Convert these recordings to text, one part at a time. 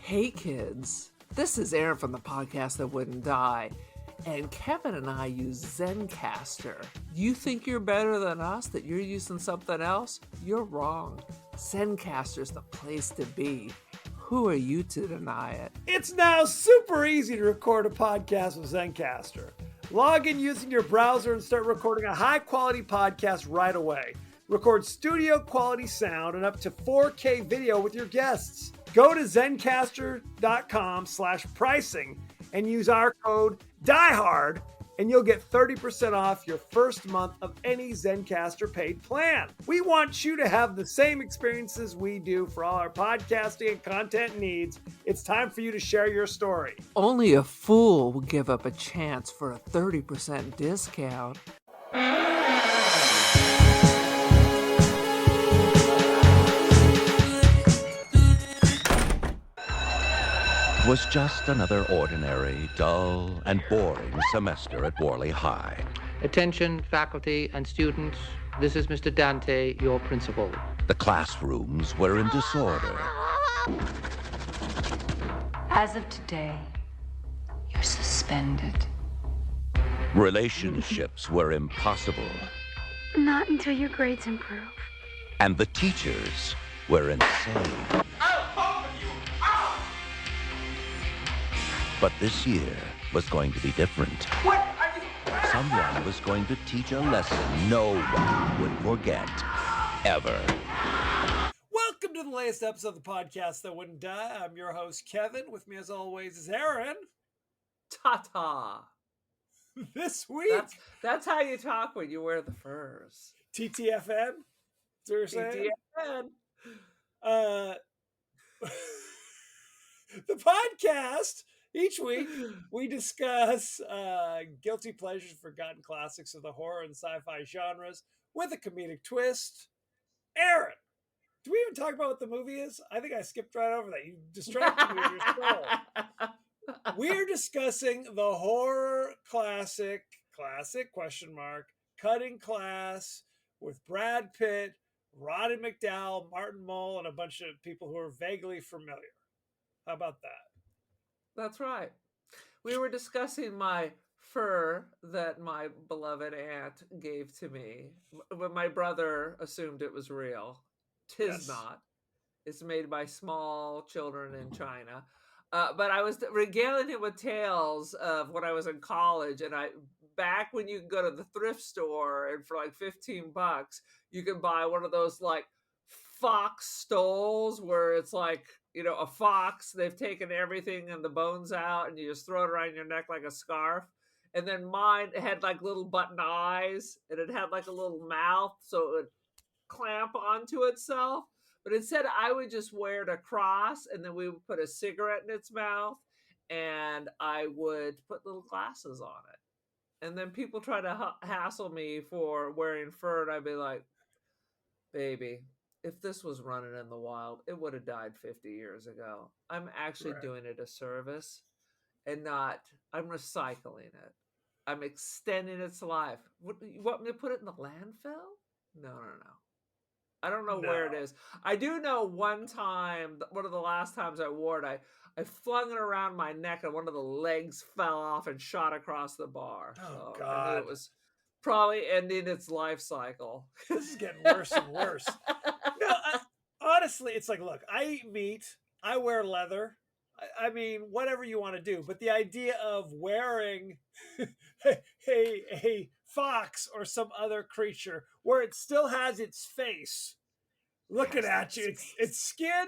Hey kids, this is Aaron from the podcast that wouldn't die, and Kevin and I use Zencastr. You think you're better than us, that you're using something else? You're wrong. Zencastr's the place to be. Who are you to deny it? It's now super easy to record a podcast with Zencastr. Log in using your browser and start recording a high-quality podcast right away. Record studio-quality sound and up to 4K video with your guests. Go to zencastr.com/pricing and use our code DIEHARD and you'll get 30% off your first month of any Zencastr paid plan. We want you to have the same experiences we do for all our podcasting and content needs. It's time for you to share your story. Only a fool would give up a chance for a 30% discount. Was just another ordinary, dull, and boring semester at Worley High. Attention, faculty and students. This is Mr. Dante, your principal. The classrooms were in disorder. As of today, you're suspended. Relationships were impossible. Not until your grades improve. And the teachers were insane. But this year was going to be different. Someone was going to teach a lesson no one would forget, ever. Welcome to the latest episode of the podcast that wouldn't die. I'm your host, Kevin. With me, as always, is Aaron. Ta-ta. This week, That's how you talk when you wear the furs. TTFN. That's what you're saying? TTFN. The podcast. Each week, we discuss guilty pleasures, forgotten classics of the horror and sci-fi genres with a comedic twist. Aaron, do we even talk about what the movie is? I think I skipped right over that. You distracted me with your scroll. We're discussing the horror classic, Cutting Class with Brad Pitt, Roddy McDowall, Martin Mull, and a bunch of people who are vaguely familiar. How about that? That's right. We were discussing my fur that my beloved aunt gave to me. When my brother assumed it was real. Tis not. It's made by small children in China. But I was regaling him with tales of when I was in college, and back when you could go to the thrift store and for like $15 you could buy one of those like fox stoles where it's like, you know, a fox, they've taken everything and the bones out and you just throw it around your neck like a scarf. And then mine had like little button eyes and it had like a little mouth so it would clamp onto itself. But it said I would just wear it across and then we would put a cigarette in its mouth and I would put little glasses on it. And then people try to hassle me for wearing fur and I'd be like, baby, if this was running in the wild, it would have died 50 years ago. I'm actually doing it a service and I'm recycling it. I'm extending its life. You want me to put it in the landfill? No. I don't know where it is. I do know one time, one of the last times I wore it, I flung it around my neck and one of the legs fell off and shot across the bar. Oh, so God. I knew it was probably ending its life cycle. This is getting worse and worse. No, honestly, it's like, look, I eat meat. I wear leather. I mean, whatever you want to do. But the idea of wearing a fox or some other creature where it still has its face looking at you, its skin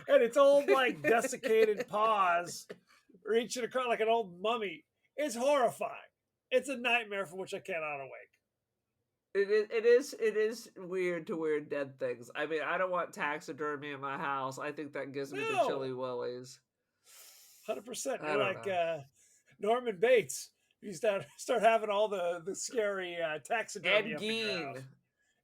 and its old, like, desiccated paws reaching across like an old mummy, is horrifying. It's a nightmare from which I cannot awake. It is weird to wear dead things. I mean, I don't want taxidermy in my house. I think that gives me the chilly willies. 100%. You're like Norman Bates. You start having all the scary taxidermy. Ed Gein.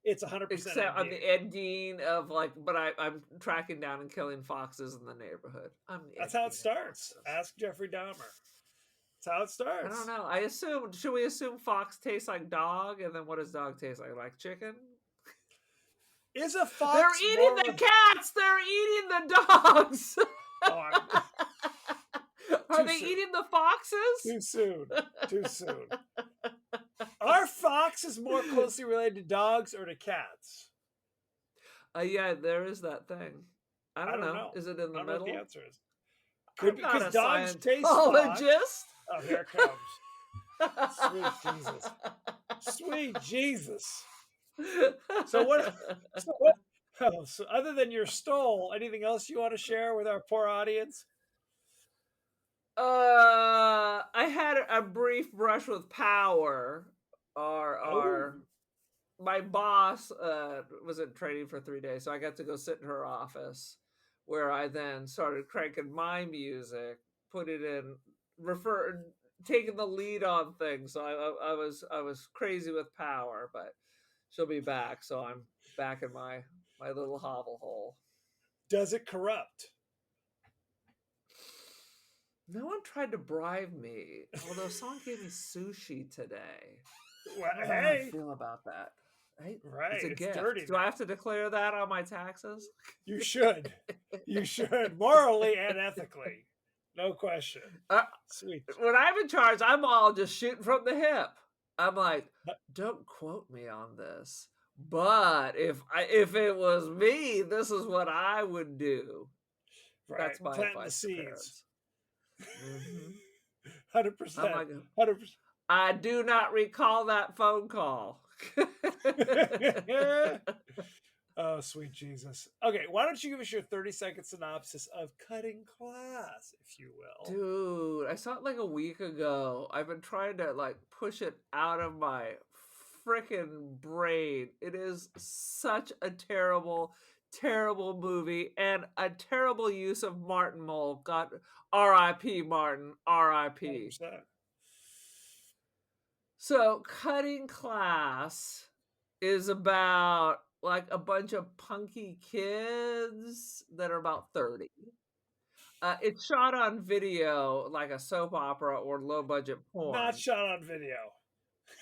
It's 100%. Except I'm the Ed Gein of like, but I'm tracking down and killing foxes in the neighborhood. That's how it starts. Ask Jeffrey Dahmer. That's how it starts. I don't know. Should we assume fox tastes like dog? And then what does dog taste like? Like chicken? Is a fox? They're eating the cats. They're eating the dogs. Are they eating the foxes? Too soon. Too soon. Are foxes more closely related to dogs or to cats? Yeah, there is that thing. I don't know. Is it in the I don't know what middle? the answer is. I'm not Because a dogs taste fox. Scientologist. Oh, here it comes. Sweet Jesus. Sweet Jesus. So what? So other than your stole, anything else you want to share with our poor audience? I had a brief brush with power. Our my boss was in training for 3 days, so I got to go sit in her office, where I then started cranking my music, put it in, taking the lead on things. So I was crazy with power, but she'll be back, so I'm back in my little hovel hole. Does it corrupt? No one tried to bribe me, although someone gave me sushi today. Well, I don't know how I feel about that. Right, It's a it's gift. dirty Do I have to declare that on my taxes? You should. You should, morally and ethically. No question. Sweet. When I'm in charge, I'm all just shooting from the hip. I'm like, don't quote me on this, but if it was me, this is what I would do. Right. That's my Planting advice the to seeds. parents. 100%. 100%. I do not recall that phone call. Oh, sweet Jesus. Okay, why don't you give us your 30-second synopsis of Cutting Class, if you will? Dude, I saw it like a week ago. I've been trying to like push it out of my freaking brain. It is such a terrible, terrible movie and a terrible use of Martin Mull. God, R.I.P. Martin, R.I.P. 100%. So, Cutting Class is about like a bunch of punky kids that are about 30. It's shot on video like a soap opera or low budget porn. Not shot on video.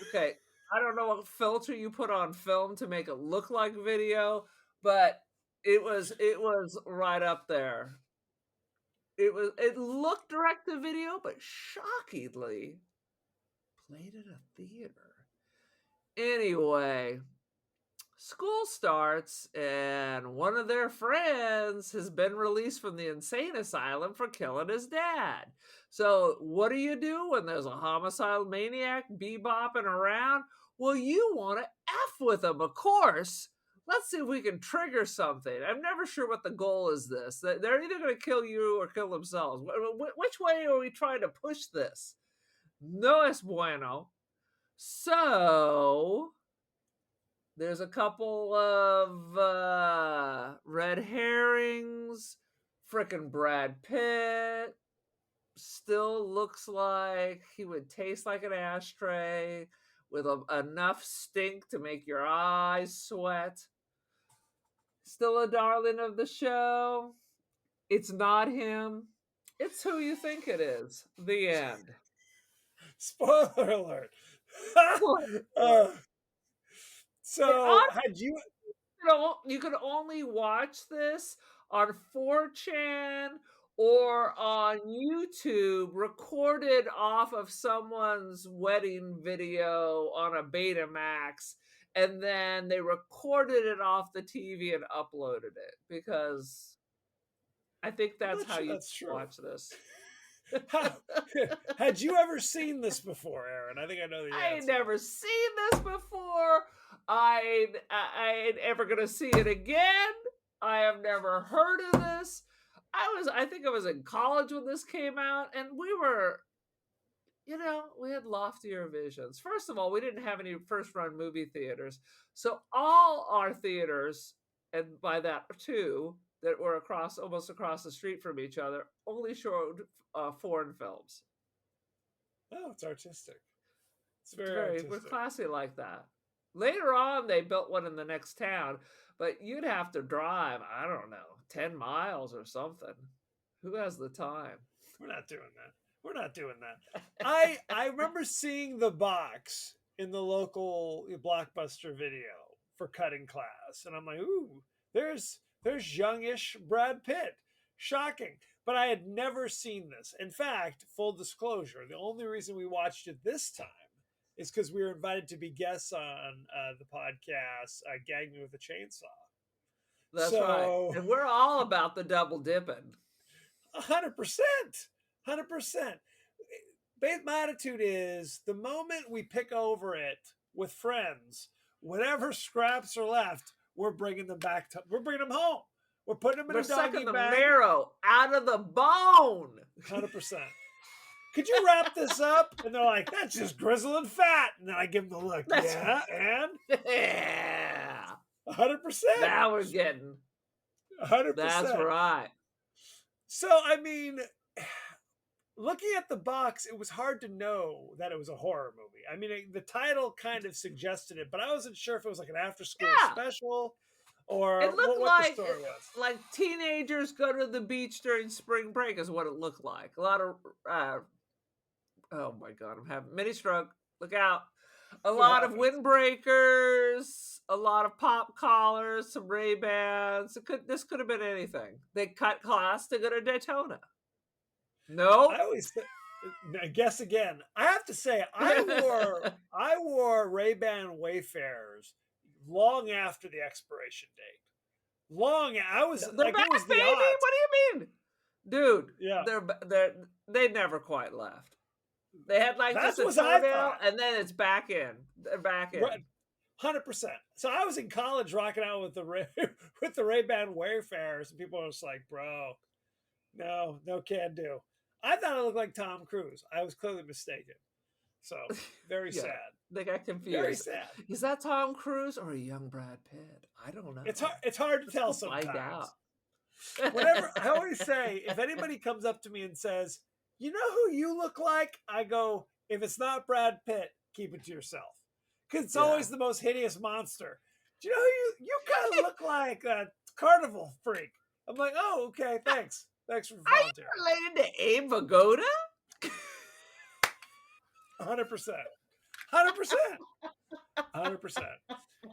Okay, I don't know what filter you put on film to make it look like video, but it was right up there. It looked direct to video, but shockingly played at a theater. Anyway, school starts and one of their friends has been released from the insane asylum for killing his dad. So what do you do when there's a homicidal maniac bebopping around? Well, you want to F with him, of course. Let's see if we can trigger something. I'm never sure what the goal is this. They're either going to kill you or kill themselves. Which way are we trying to push this? No es bueno. So there's a couple of red herrings. Frickin' Brad Pitt still looks like he would taste like an ashtray with enough stink to make your eyes sweat. Still a darling of the show. It's not him. It's who you think it is. The end. Spoiler alert. So, had you... You could only watch this on 4chan or on YouTube, recorded off of someone's wedding video on a Betamax, and then they recorded it off the TV and uploaded it, because I think that's how you watch this. Had you ever seen this before, Aaron? I think I know the answer. I ain't never seen this before. I ain't ever gonna see it again. I have never heard of this. I think I was in college when this came out, and we were, we had loftier visions. First of all, we didn't have any first-run movie theaters, so all our theaters, and by that too, that were almost across the street from each other, only showed foreign films. Oh, it's artistic. It's very artistic. We're classy like that. Later on, they built one in the next town, but you'd have to drive, I don't know, 10 miles or something. Who has the time? We're not doing that. I remember seeing the box in the local Blockbuster video for Cutting Class, and I'm like, ooh, there's youngish Brad Pitt. Shocking. but I had never seen this. In fact, full disclosure, the only reason we watched it this time is because we were invited to be guests on the podcast Gag Me with a Chainsaw. That's right. And we're all about the double dipping. 100%. 100%. My attitude is the moment we pick over it with friends, whatever scraps are left, we're bringing them back. We're bringing them home. We're putting them in a doggy sucking the bag. marrow out of the bone. 100%. Could you wrap this up? And they're like, that's just grizzle and fat. And then I give them the look. Yeah, and? Yeah. 100%. Now we're getting. 100%. That's right. So, I mean, looking at the box, it was hard to know that it was a horror movie. I mean, the title kind of suggested it, but I wasn't sure if it was like an after-school special or it looked what like, the story was. Like teenagers go to the beach during spring break is what it looked like. A lot of, oh my God, I'm having mini stroke. Look out. A lot of windbreakers, a lot of pop collars, some Ray-Bans. This could have been anything. They cut class to go to Daytona. No, I guess again. I have to say, I wore Ray-Ban Wayfarers long after the expiration date. I was they're like, back, it was the baby. odds. What do you mean, dude? Yeah, they never quite left. They had like That's just a what I toenail, thought. and then it's back in. They're back in. 100%. So I was in college rocking out with the Ray-Ban Wayfarers, and people were just like, "Bro, no can do." I thought it looked like Tom Cruise. I was clearly mistaken. So very sad. They got confused. Very sad. Is that Tom Cruise or a young Brad Pitt? I don't know. It's hard to tell sometimes. Find out. Whatever. I always say, if anybody comes up to me and says, "You know who you look like?" I go, if it's not Brad Pitt, keep it to yourself. Because it's always the most hideous monster. Do you know who you kind of look like a carnival freak? I'm like, oh, okay, thanks. Thanks for volunteering. Are you related to Abe Vigoda? 100%. 100%.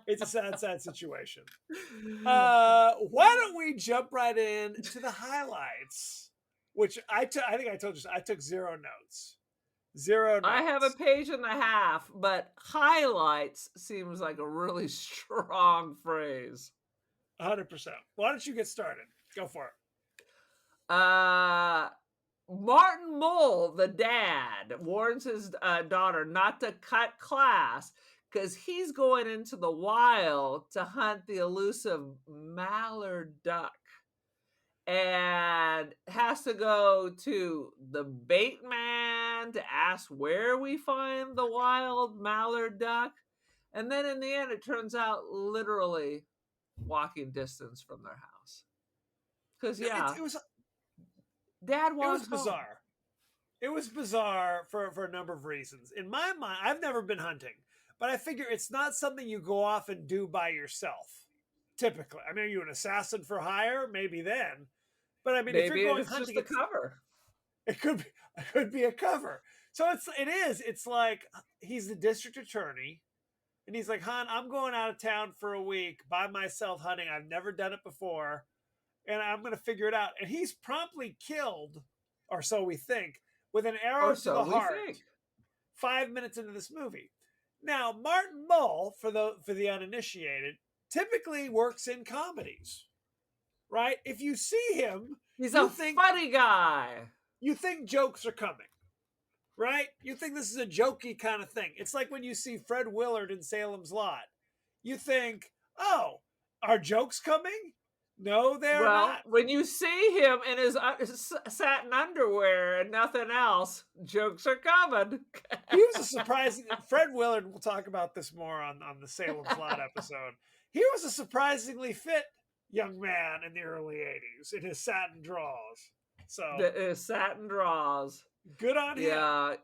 It's a sad situation. Why don't we jump right in to the highlights? Which I think I told you, I took 0 notes. 0 notes. I have a page and a half, but highlights seems like a really strong phrase. 100%. Why don't you get started? Go for it. Martin Mull, the dad, warns his daughter not to cut class because he's going into the wild to hunt the elusive mallard duck and has to go to the bait man to ask where we find the wild mallard duck. And then in the end, it turns out literally walking distance from their house. Because, it was Dad was bizarre. It was bizarre for a number of reasons. In my mind, I've never been hunting, but I figure it's not something you go off and do by yourself. Typically, I mean, are you an assassin for hire? Maybe then, but I mean, maybe if you're going it's hunting, just a cover. It could be a cover. So it's like he's the district attorney, and he's like, "Hon, I'm going out of town for a week by myself hunting. I've never done it before. And I'm going to figure it out." And he's promptly killed, or so we think, with an arrow to the heart. 5 minutes into this movie. Now, Martin Mull, for the uninitiated, typically works in comedies, right? If you see him, he's a funny guy. You think jokes are coming, right? You think this is a jokey kind of thing. It's like when you see Fred Willard in Salem's Lot. You think, oh, are jokes coming? No, they're not. When you see him in his satin underwear and nothing else, jokes are coming. He was a surprising... Fred Willard, we'll talk about this more on the Salem's Lot episode. He was a surprisingly fit young man in the early 80s in his satin drawers. So his satin drawers. Good on him. Yeah.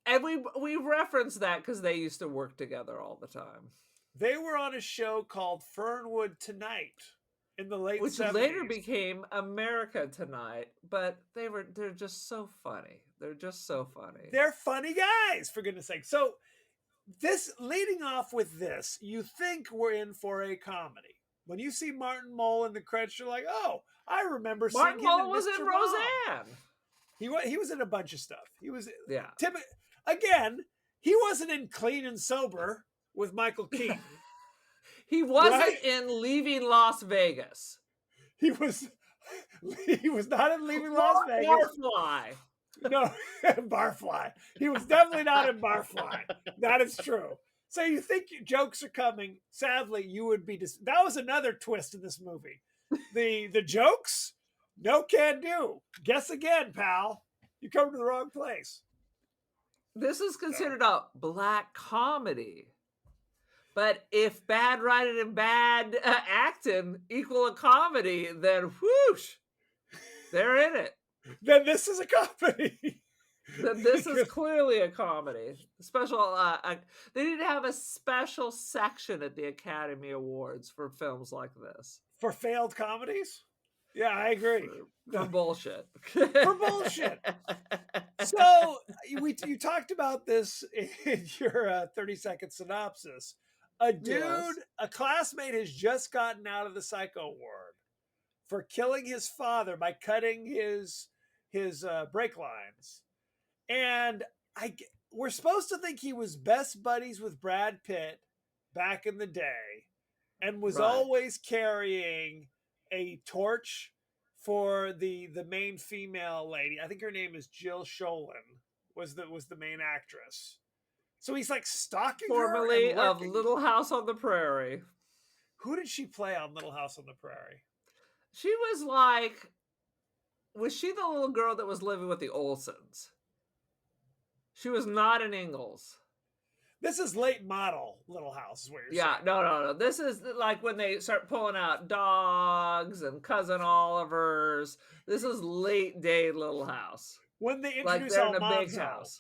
And we reference that because they used to work together all the time. They were on a show called Fernwood Tonight in the late 70s. Which later became America Tonight, but they're just so funny. They're just so funny. They're funny guys, for goodness sake. So this leading off with this, you think we're in for a comedy. When you see Martin Mull in the credits, you're like, oh, I remember Martin seeing him Mull was Mr. in Mom. Roseanne. He was in a bunch of stuff. He was Yeah. Again, he wasn't in Clean and Sober with Michael Keaton. He wasn't Right? in Leaving Las Vegas. He was not in Leaving Las Vegas. Barfly. No, Barfly. He was definitely not in Barfly. That is true. So you think jokes are coming. Sadly, you would be that was another twist in this movie. The jokes, no can do. Guess again, pal. You come to the wrong place. This is considered a black comedy. But if bad writing and bad acting equal a comedy, then whoosh, they're in it. Then this is a comedy. Then this is clearly a comedy. Special. They need to have a special section at the Academy Awards for films like this. For failed comedies? Yeah, I agree. For bullshit. For bullshit. So you talked about this in your 30-second synopsis. A dude, Yes. a classmate has just gotten out of the psycho ward for killing his father by cutting his brake lines. And we're supposed to think he was best buddies with Brad Pitt back in the day and was Right. always carrying a torch for the main female lady. I think her name is Jill Sholin was the main actress. So he's like stalking Formerly her. of Little House on the Prairie. Who did she play on Little House on the Prairie? She was like, was she the little girl that was living with the Olsons? She was not in Ingalls. This is late model Little House, is what you're Yeah, saying. no. This is like when they start pulling out Dogs and Cousin Oliver's. This is late day Little House. When they Like introduce they're in a big Almanzo. house.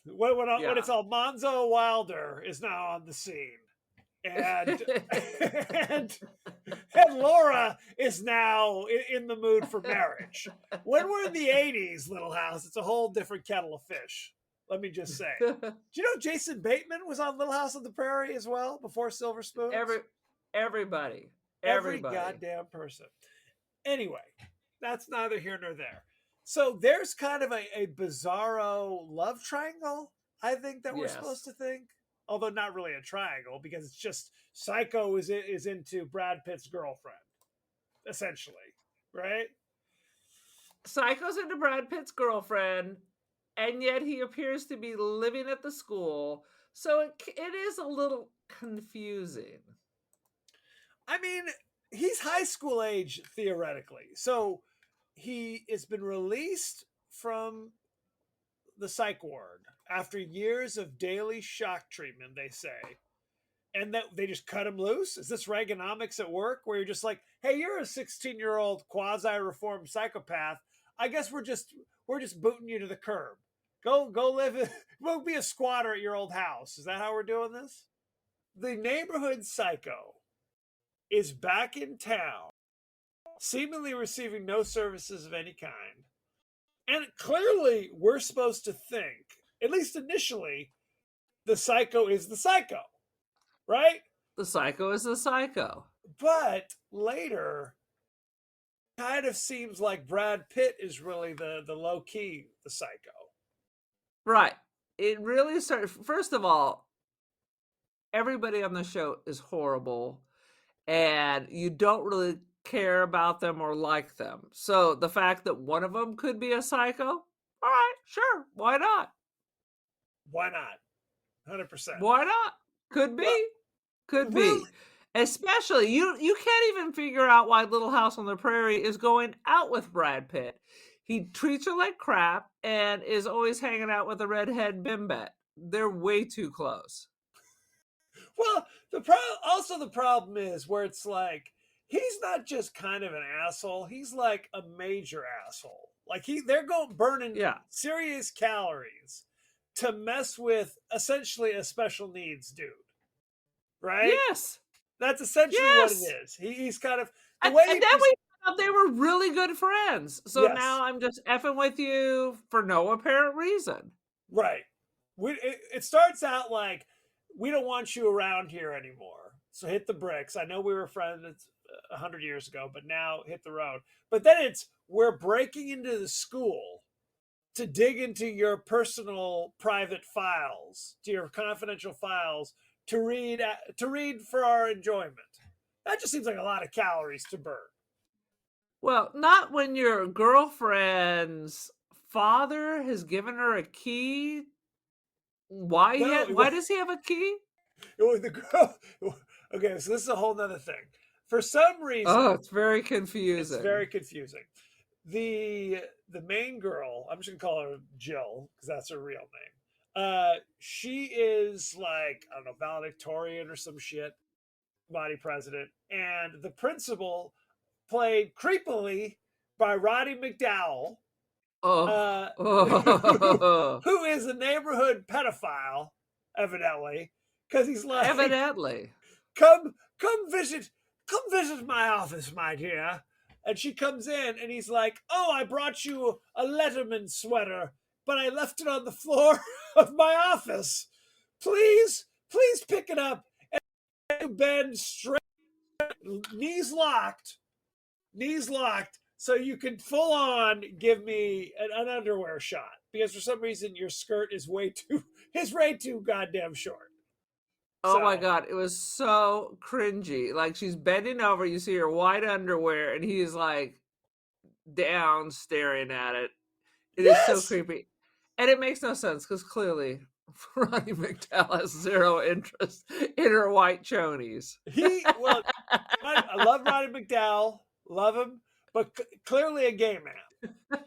When Yeah. it's Almanzo Wilder is now on the scene. And and Laura is now in the mood for marriage. When we're in the 80s, Little House, it's a whole different kettle of fish. Let me just say. Do you know Jason Bateman was on Little House on the Prairie as well before Silver Spoons? Everybody. Every goddamn person. Anyway, that's neither here nor there. So there's kind of a bizarro love triangle, I think, that we're Yes. supposed to think. Although not really a triangle, because it's just Psycho is into Brad Pitt's girlfriend, essentially, right? Psycho's into Brad Pitt's girlfriend, and yet he appears to be living at the school. So it is a little confusing. I mean, he's high school age, theoretically. So he has been released from the psych ward after years of daily shock treatment, they say. And that they just cut him loose? Is this Reaganomics at work where you're just like, hey, you're a 16-year-old quasi-reformed psychopath. I guess we're just booting you to the curb. Go live, go be a squatter at your old house. Is that how we're doing this? The neighborhood psycho is back in town, seemingly receiving no services of any kind. And clearly, we're supposed to think, at least initially, the psycho is the psycho, right? The psycho is the psycho. But later, kind of seems like Brad Pitt is really the low-key, the psycho. Right. It really started. First of all, everybody on the show is horrible, and you don't really care about them or like them. So the fact that one of them could be a psycho, all right, sure, why not? Why not? 100%. Why not? Could be. Could be. Really? Especially, you can't even figure out why Little House on the Prairie is going out with Brad Pitt. He treats her like crap and is always hanging out with a redhead bimbette. They're way too close. Well, the problem is where it's like, he's not just kind of an asshole. He's like a major asshole. Like they're going burning serious calories to mess with essentially a special needs dude, right? Yes, that's essentially what it is. He's kind of the and way. And then we found out they were really good friends. So now I'm just effing with you for no apparent reason. Right. It starts out like, we don't want you around here anymore. so hit the bricks. I know we were friends 100 years ago, but now hit the road. But then it's, we're breaking into the school to dig into your personal private files, to your confidential files, to read for our enjoyment. That just seems like a lot of calories to burn. Well, not when your girlfriend's father has given her a key. Why does he have a key? The girl. Okay, so this is a whole nother thing. For some reason, Oh, it's very confusing. It's very confusing. The main girl, I'm just gonna call her Jill because that's her real name. She is like, I don't know, valedictorian or some shit, body president, and the principal, played creepily by Roddy McDowell, who is a neighborhood pedophile, evidently, because he's like, evidently, come visit my office, my dear. And she comes in and he's like, oh, I brought you a Letterman sweater, but I left it on the floor of my office. Please pick it up. And you bend straight, knees locked, so you can full on give me an underwear shot. Because for some reason your skirt is way too goddamn short. Oh my God, it was so cringy. Like, she's bending over, you see her white underwear, and he's like down staring at it. It is so creepy. And it makes no sense because clearly Roddy McDowell has zero interest in her white chonies. I love Roddy McDowell, love him, but clearly a gay man.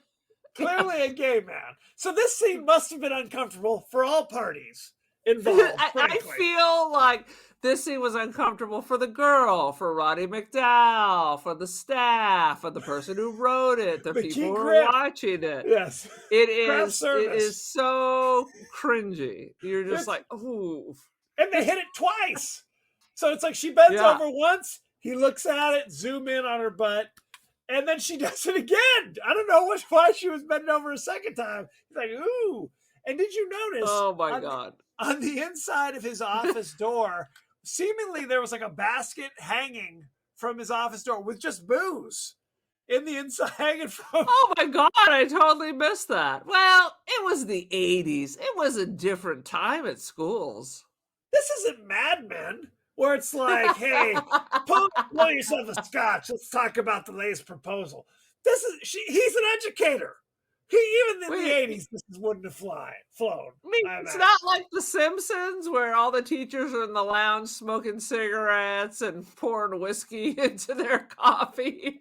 Clearly a gay man. So this scene must have been uncomfortable for all parties involved. I feel like this scene was uncomfortable for the girl, for Roddy McDowell, for the staff, for the person who wrote it, the people who were watching it. Yes. It is so cringy. You're just like, ooh. And they hit it twice. So it's like she bends over once, he looks at it, zoom in on her butt, and then she does it again. I don't know why she was bending over a second time. He's like, ooh. And did you notice? Oh my God. On the inside of his office door, seemingly there was like a basket hanging from his office door with just booze in the inside hanging from. Oh my God, I totally missed that. Well, it was the 80s. It was a different time at schools. This isn't Mad Men, where it's like, hey, pull yourself a scotch. Let's talk about the latest proposal. He's an educator. Even in the 80s, this wouldn't have flown. I mean, it's not like The Simpsons, where all the teachers are in the lounge smoking cigarettes and pouring whiskey into their coffee.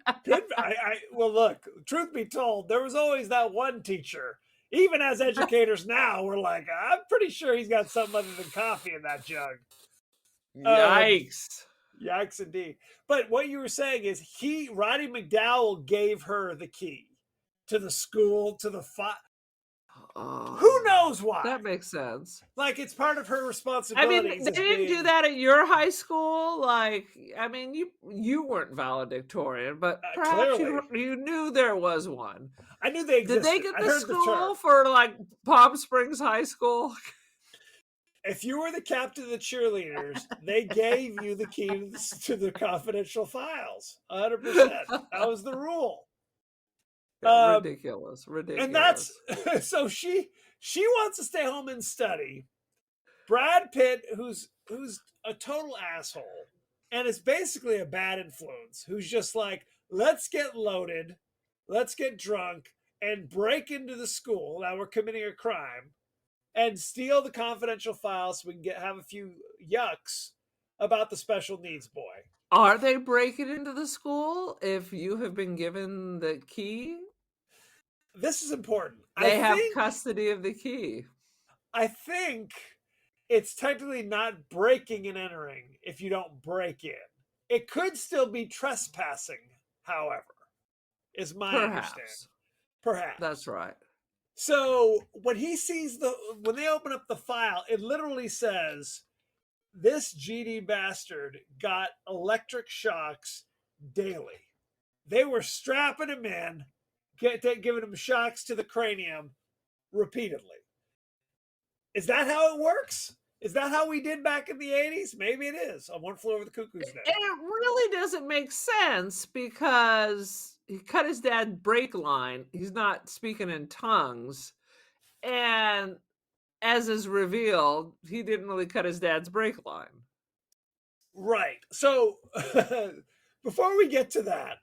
Well, look, truth be told, there was always that one teacher. Even as educators now, we're like, I'm pretty sure he's got something other than coffee in that jug. Yikes. Yikes, indeed. But what you were saying is Roddy McDowell gave her the key to the school, to the who knows why? That makes sense. Like, it's part of her responsibility. I mean, they didn't do that at your high school. Like, I mean, you weren't valedictorian, but perhaps you knew there was one. I knew they existed. Did they get the school for like Palm Springs High School? If you were the captain of the cheerleaders, they gave you the key to the confidential files. 100%. That was the rule. Ridiculous. And that's so she wants to stay home and study. Brad Pitt, who's a total asshole and is basically a bad influence, who's just like, let's get loaded, let's get drunk and break into the school. Now we're committing a crime and steal the confidential files so we can have a few yucks about the special needs boy. Are they breaking into the school if you have been given the key? This is important. They have custody of the key. I think it's technically not breaking and entering if you don't break in. It could still be trespassing, however, is my understanding. Perhaps. That's right. So when he sees when they open up the file, it literally says, this GD bastard got electric shocks daily. They were strapping him in, giving him shocks to the cranium repeatedly. Is that how it works? Is that how we did back in the 80s? Maybe it is on One Flew Over the Cuckoo's And Nest. it really doesn't make sense because he cut his dad's brake line. He's not speaking in tongues. And as is revealed, he didn't really cut his dad's brake line. Right. So before we get to that,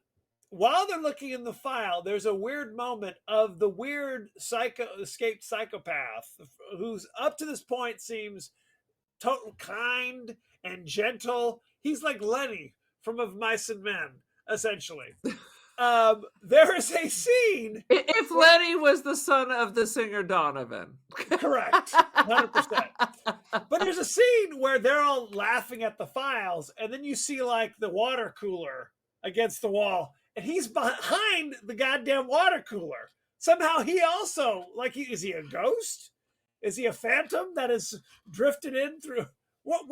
while they're looking in the file, there's a weird moment of the weird escaped psychopath who's up to this point seems total kind and gentle. He's like Lenny from Of Mice and Men, essentially. There is a scene. If Lenny was the son of the singer Donovan. Correct. 100%. But there's a scene where they're all laughing at the files, and then you see like the water cooler against the wall, and he's behind the goddamn water cooler. Somehow he also, like, is he a ghost? Is he a phantom that has drifted in through?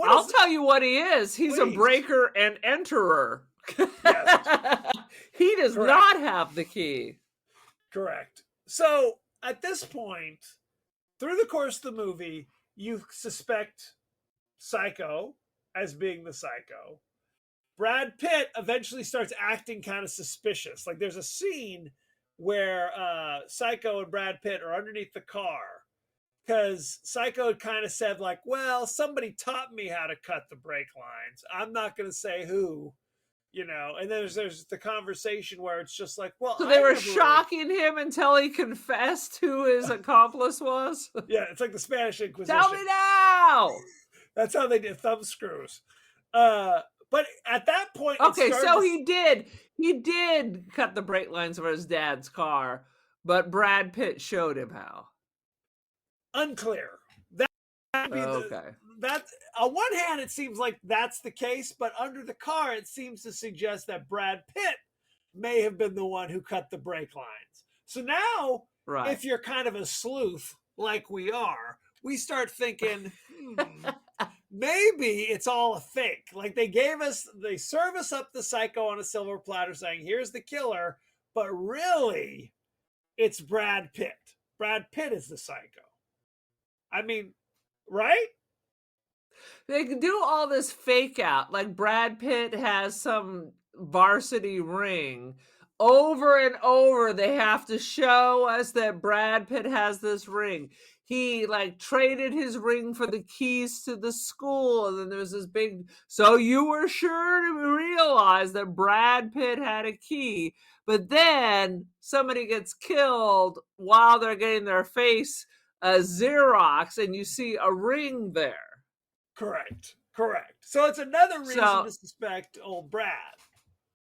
I'll tell you what he is. He's Please. a breaker and enterer. Yes. He does Correct. not have the key. Correct. So at this point, through the course of the movie, you suspect Psycho as being the psycho. Brad Pitt eventually starts acting kind of suspicious. Like there's a scene where Psycho and Brad Pitt are underneath the car because Psycho had kind of said like, well, somebody taught me how to cut the brake lines. I'm not going to say who, you know. And then there's the conversation where it's just like, well, So they were shocking him until he confessed who his accomplice was. Yeah, it's like the Spanish Inquisition. Tell me now. That's how they did thumb screws. But at that point, Okay, so he did cut the brake lines of his dad's car, but Brad Pitt showed him how. Unclear. Okay. That on one hand, it seems like that's the case, but under the car, it seems to suggest that Brad Pitt may have been the one who cut the brake lines. So now, Right. if you're kind of a sleuth like we are, we start thinking, maybe it's all a fake. Like they serve us up the psycho on a silver platter saying, here's the killer, but really, it's Brad Pitt. Brad Pitt is the psycho. I mean, right? They can do all this fake out. Like Brad Pitt has some varsity ring. Over and over, they have to show us that Brad Pitt has this ring. He like traded his ring for the keys to the school. And then there's this big, so you were sure to realize that Brad Pitt had a key. But then somebody gets killed while they're getting their face Xerox, and you see a ring there. Correct. So it's another reason to suspect old Brad.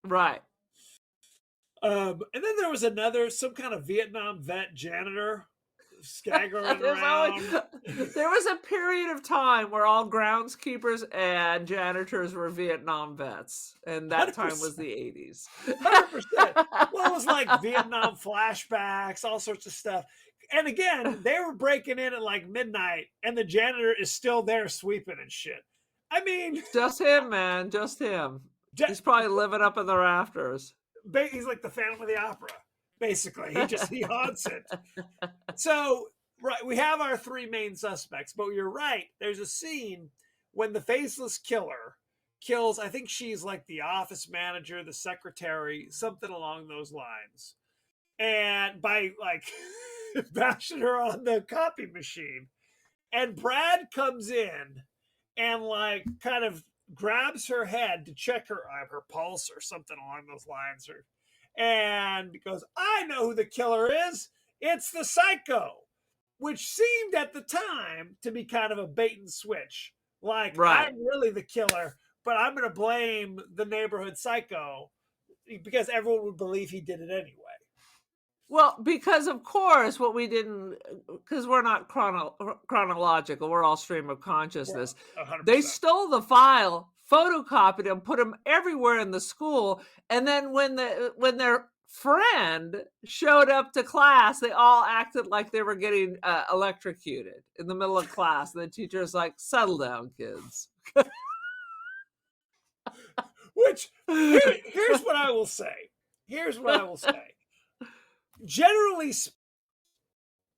Right. And then there was some kind of Vietnam vet janitor staggering around. There was a period of time where all groundskeepers and janitors were Vietnam vets, and that 100%. time was the 80s. 100%. Well, it was like Vietnam flashbacks, all sorts of stuff. And again, they were breaking in at like midnight, and the janitor is still there sweeping and shit. I mean, Just him, man. Just him. He's probably living up in the rafters. he's like the Phantom of the Opera, basically. He haunts it. So, right, we have our three main suspects, but you're right. There's a scene when the faceless killer kills, I think she's like the office manager, the secretary, something along those lines. And by like bashing her on the copy machine. And Brad comes in and like kind of grabs her head to check her pulse or something along those lines, and goes, I know who the killer is. It's the psycho, which seemed at the time to be kind of a bait and switch. Like, Right. I'm really the killer, but I'm going to blame the neighborhood psycho because everyone would believe he did it anyway. Well, because of course, because we're not chronological, we're all stream of consciousness. 100%. They stole the file, photocopied them, put them everywhere in the school, and then when their friend showed up to class, they all acted like they were getting electrocuted in the middle of class. And the teacher's like, "Settle down, kids." Which here's what I will say. Generally,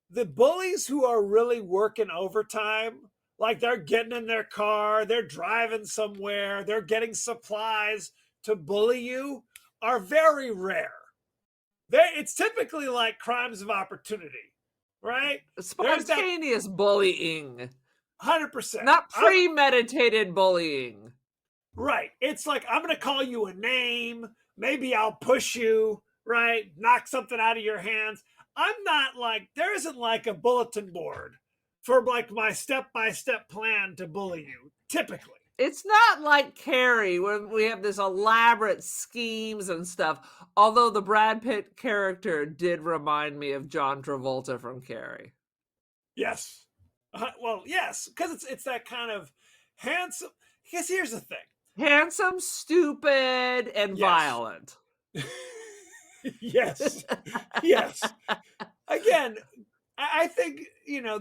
the bullies who are really working overtime like they're getting in their car, they're driving somewhere, they're getting supplies to bully you are very rare. It's typically like crimes of opportunity, right? Spontaneous bullying. 100%. Not premeditated bullying. Right. It's like, I'm going to call you a name. Maybe I'll push you, right? Knock something out of your hands. I'm not like, there isn't like a bulletin board for like my step-by-step plan to bully you, typically. It's not like Carrie, where we have this elaborate schemes and stuff. Although the Brad Pitt character did remind me of John Travolta from Carrie. Yes. Well, yes, because it's that kind of handsome. Because here's the thing: handsome, stupid, and violent. Yes, yes. Again, I think,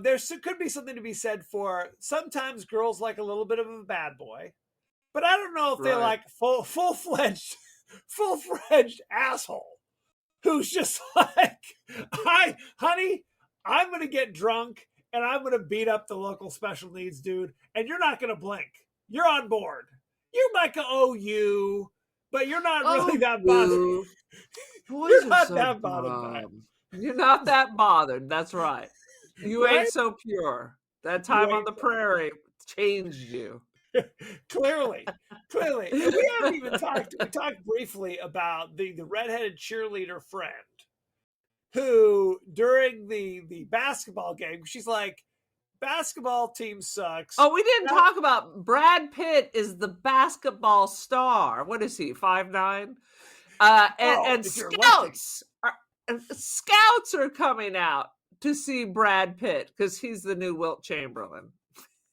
there could be something to be said for sometimes girls like a little bit of a bad boy, but I don't know if they like full-fledged asshole who's just like, "Hi, honey, I'm going to get drunk and I'm going to beat up the local special needs dude, and you're not going to blink. You're on board. You might owe you, but you're not really that bothered." You're not that bothered by it. You're not that bothered. That's right. You ain't so pure. That time on the prairie changed you. Clearly. And we haven't even talked. We talked briefly about the redheaded cheerleader friend who, during the basketball game, she's like, "Basketball team sucks." Oh, we didn't talk about Brad Pitt is the basketball star. What is he? 5'9"? And scouts are coming out to see Brad Pitt because he's the new Wilt Chamberlain.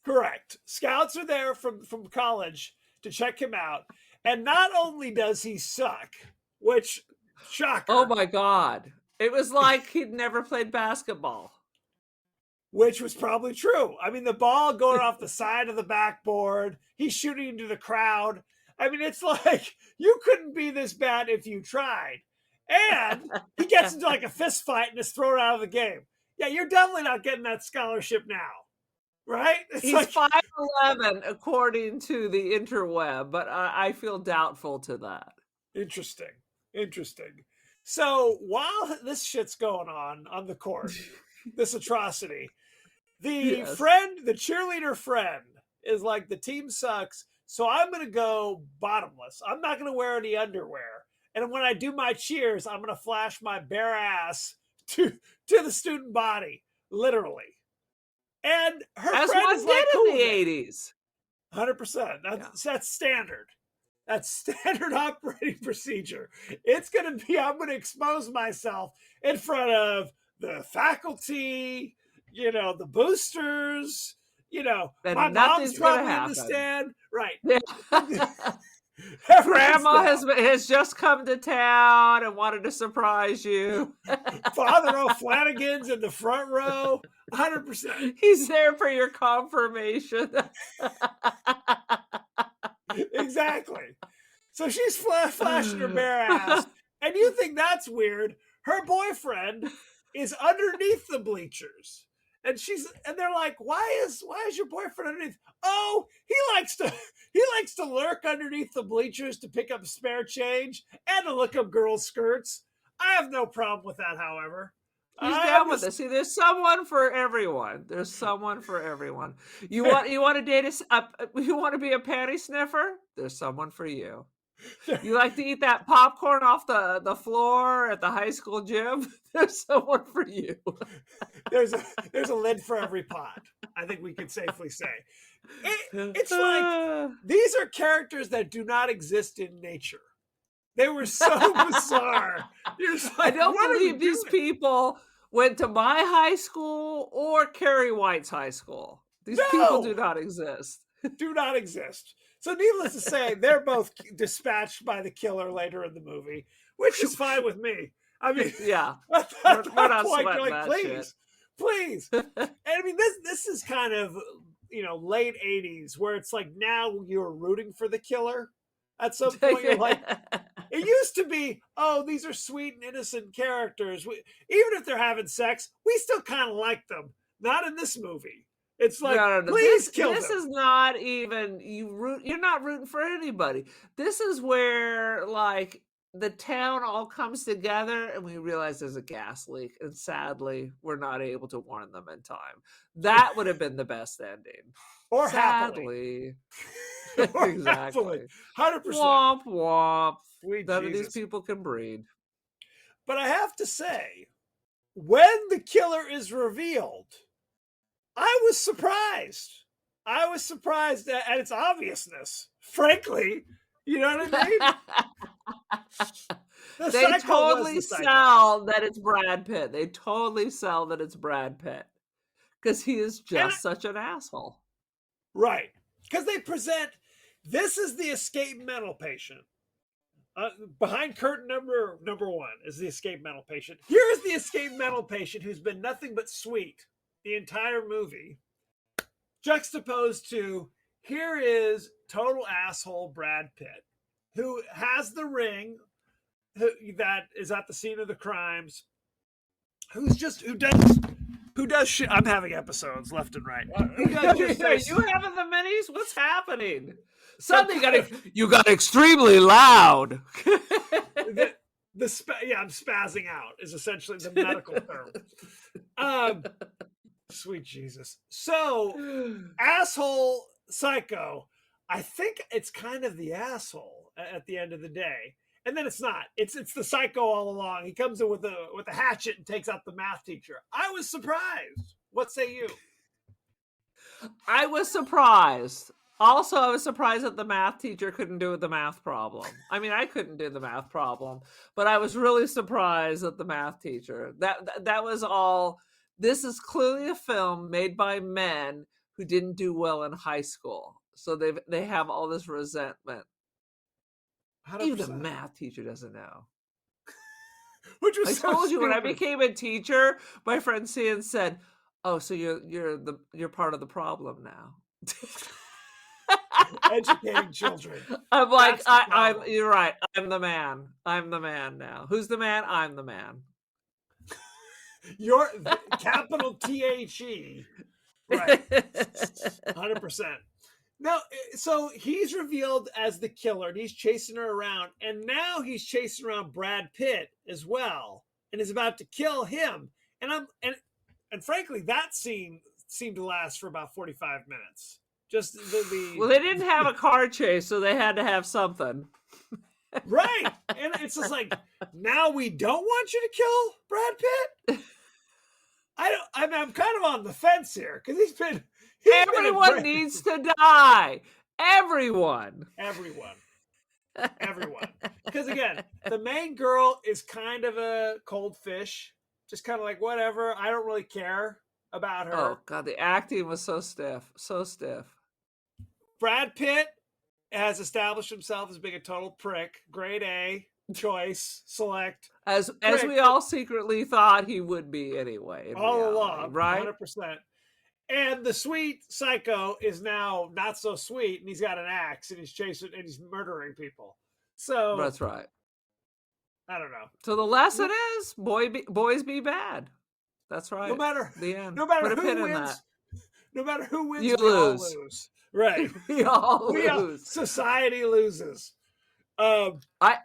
Correct. Scouts are there from college to check him out. And not only does he suck, which, shocker. Oh my God. It was like he'd never played basketball. Which was probably true. I mean, the ball going off the side of the backboard, he's shooting into the crowd. I mean, it's like, you couldn't be this bad if you tried. And he gets into like a fist fight and is thrown out of the game. Yeah, you're definitely not getting that scholarship now. Right? He's like 5'11", according to the interweb, but I feel doubtful to that. Interesting. So while this shit's going on the court, this atrocity, the cheerleader friend is like, the team sucks, so I'm going to go bottomless. I'm not going to wear any underwear. And when I do my cheers, I'm going to flash my bare ass to the student body, literally. And her As friend one is like, did cool in the 80s. 100%. That's standard. That's standard operating procedure. It's going to be, I'm going to expose myself in front of the faculty, the boosters, and my mom's probably in the stand. Right. Yeah. Grandma has just come to town and wanted to surprise you. Father O'Flanagan's in the front row. 100%. He's there for your confirmation. Exactly. So she's flashing her bare ass. And you think that's weird. Her boyfriend is underneath the bleachers. And they're like, why is your boyfriend underneath? Oh, he likes to lurk underneath the bleachers to pick up spare change and to look up girls' skirts. I have no problem with that, however. He's down with it. See, there's someone for everyone. There's someone for everyone. You want to date you want to be a panty sniffer? There's someone for you. You like to eat that popcorn off the floor at the high school gym? There's someone for you. There's a lid for every pot. I think we can safely say. It's like, these are characters that do not exist in nature. They were so bizarre. Like, I don't believe these people went to my high school or Carrie White's high school. These people do not exist. Do not exist. So needless to say, they're both dispatched by the killer later in the movie, which is fine with me. I mean, yeah, at that point, you're like, please. And I mean, this is kind of, late 80s, where it's like, now you're rooting for the killer. At some point, you're like, it used to be, oh, these are sweet and innocent characters. Even if they're having sex, we still kind of like them. Not in this movie. It's like, no. please kill This them. is not even you're not rooting for anybody. This is where like the town all comes together and we realize there's a gas leak, and sadly we're not able to warn them in time. That would have been the best ending. Or happily. Sadly. Or Exactly. happily. 100%. Womp womp. Sweet None of these Jesus. people can breed. But I have to say, when the killer is revealed, I was surprised. I was surprised at its obviousness. Frankly, you know what I mean? The They psycho was totally the psycho. sell that it's Brad Pitt. They totally sell that it's Brad Pitt because he is just such an asshole. Right. Because they present this is the escape mental patient. Behind curtain number one is the escape mental patient. Here's the escape mental patient who's been nothing but sweet the entire movie, juxtaposed to here is total asshole Brad Pitt, who has the ring, that is at the scene of the crimes, who does shit. I'm having episodes left and right. Who does just You having the minis? What's happening? Suddenly you got extremely loud. I'm spazzing out is essentially the medical term. Sweet Jesus. So, asshole psycho, I think it's kind of the asshole at the end of the day. And then it's not. It's the psycho all along. He comes in with a hatchet and takes out the math teacher. I was surprised. What say you? I was surprised. Also, I was surprised that the math teacher couldn't do the math problem. I mean, I couldn't do the math problem, but I was really surprised that the math teacher. That was all. This is clearly a film made by men who didn't do well in high school, so they have all this resentment. 100%. Even the math teacher doesn't know. Which was I so told you when I stupid. became a teacher, my friend Cian said, "Oh, so you're part of the problem now." Educating children. I'm like, That's the problem. you're right. I'm the man. I'm the man now. Who's the man? I'm the man. You're capital THE. Right. 100%. Now, so he's revealed as the killer and he's chasing her around. And now he's chasing around Brad Pitt as well and is about to kill him. And frankly, that scene seemed to last for about 45 minutes. Just the Well, they didn't have a car chase, so they had to have something. right. And it's just like, now we don't want you to kill Brad Pitt? I'm kind of on the fence here because he's been Everyone needs to die. Everyone. Because again, the main girl is kind of a cold fish, just kind of like whatever. I don't really care about her. Oh God, the acting was so stiff. Brad Pitt has established himself as being a total prick. Grade A choice, select. As prick. we all secretly thought he would be anyway. All along, right? 100%. And the sweet psycho is now not so sweet, and he's got an axe, and he's chasing, and he's murdering people. So that's right. I don't know. So the lesson is, boys be bad. That's right. No matter the end. No matter Put a who pin in wins. that. No matter who wins, You we all lose. lose. Right. We all lose. Society loses. I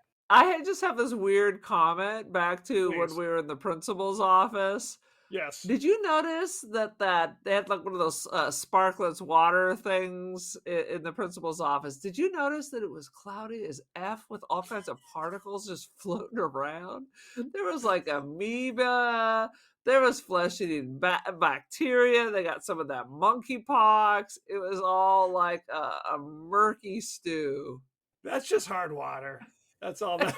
just have this weird comment back to Please. when we were in the principal's office. Yes. Did you notice that they had like one of those sparklets water things in the principal's office? Did you notice that it was cloudy as F with all kinds of particles just floating around? There was like amoeba. There was flesh-eating bacteria. They got some of that monkeypox. It was all like a murky stew. That's just hard water. That's all that.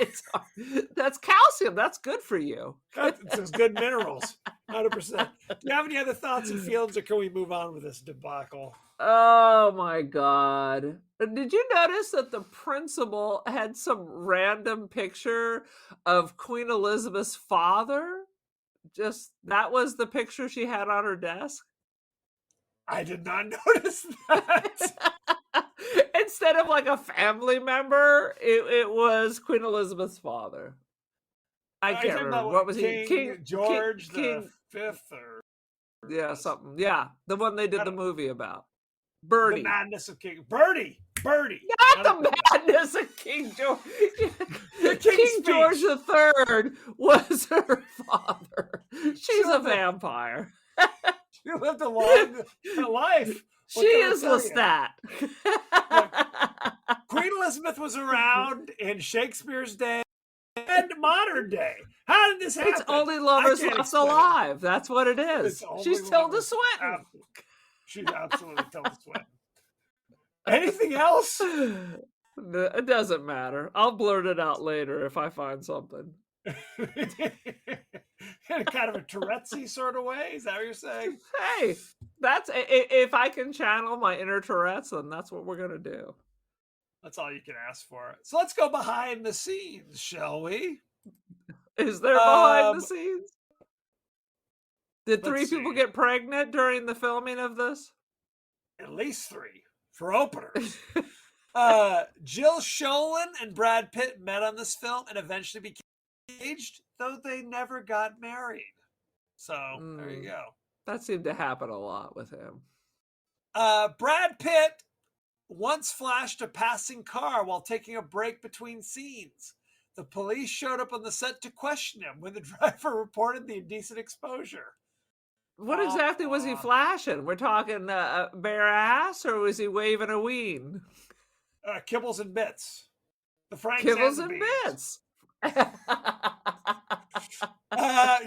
That's calcium. That's good for you. That's good minerals. 100%. Do you have any other thoughts and feelings, or can we move on with this debacle? Oh my God. Did you notice that the principal had some random picture of Queen Elizabeth's father? Just that was the picture she had on her desk? I did not notice that. Instead of like a family member, it was Queen Elizabeth's father. I can't remember. What was he? King George the Fifth, or Yeah, was. something. Yeah, the one they did I the don't- movie about. The Birdie. Madness of King Birdie. Not Not the madness of King George. The King's King George Speech. III was her father. She's a lived a- vampire. She lived a long life. She can I is tell you? Lestat. Queen Elizabeth was around in Shakespeare's day and modern day. How did this happen? It's only lovers I can't left explain it. alive. That's what it is. It's only She's Tilda lovers. Swinton. She's absolutely Tilda Swinton. Anything else? It doesn't matter. I'll blurt it out later if I find something. In kind of a Tourette'sy sort of way? Is that what you're saying? Hey, that's if I can channel my inner Tourette's, then that's what we're gonna do. That's all you can ask for. So let's go behind the scenes, shall we? Is there behind Um, the scenes? Did three let's people see. get pregnant during the filming of this? At least 3 for openers. Jill Schoelen and Brad Pitt met on this film and eventually became engaged, though they never got married. So there you go. That seemed to happen a lot with him. Brad Pitt once flashed a passing car while taking a break between scenes. The police showed up on the set to question him when the driver reported the indecent exposure. What exactly was he flashing? We're talking bare ass, or was he waving a ween? Kibbles and Bits. The Frank Kibbles and and Beans. bits.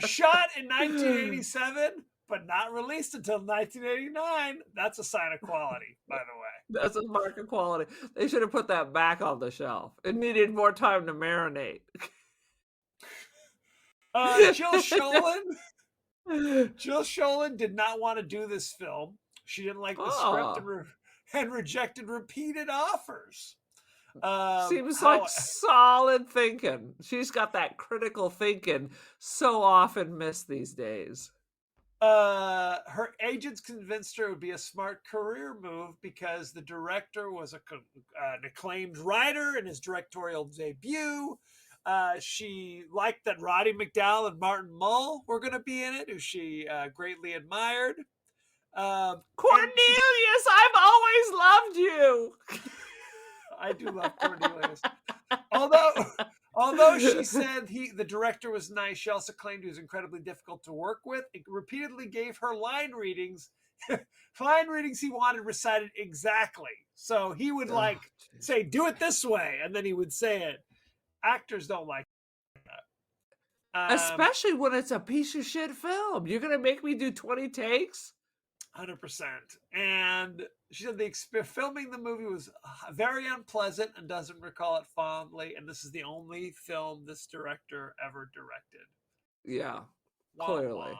Shot in 1987, but not released until 1989. That's a sign of quality, by the way. That's a mark of quality. They should have put that back on the shelf. It needed more time to marinate. Jill Schoelen did not want to do this film. She didn't like the script and rejected repeated offers. Seems like solid thinking. She's got that critical thinking so often missed these days. Her agents convinced her it would be a smart career move because the director was an acclaimed writer in his directorial debut. She liked that Roddy McDowall and Martin Mull were going to be in it, who she greatly admired. Cornelius, I've always loved you. I do love Cornelius. Although she said the director was nice, she also claimed he was incredibly difficult to work with. It repeatedly gave her line readings he wanted recited exactly. So he would say, "Do it this way," and then he would say it. Actors don't like that. Especially when it's a piece of shit film. You're going to make me do 20 takes? 100%. And she said filming the movie was very unpleasant and doesn't recall it fondly. And this is the only film this director ever directed. Yeah, Wah, clearly.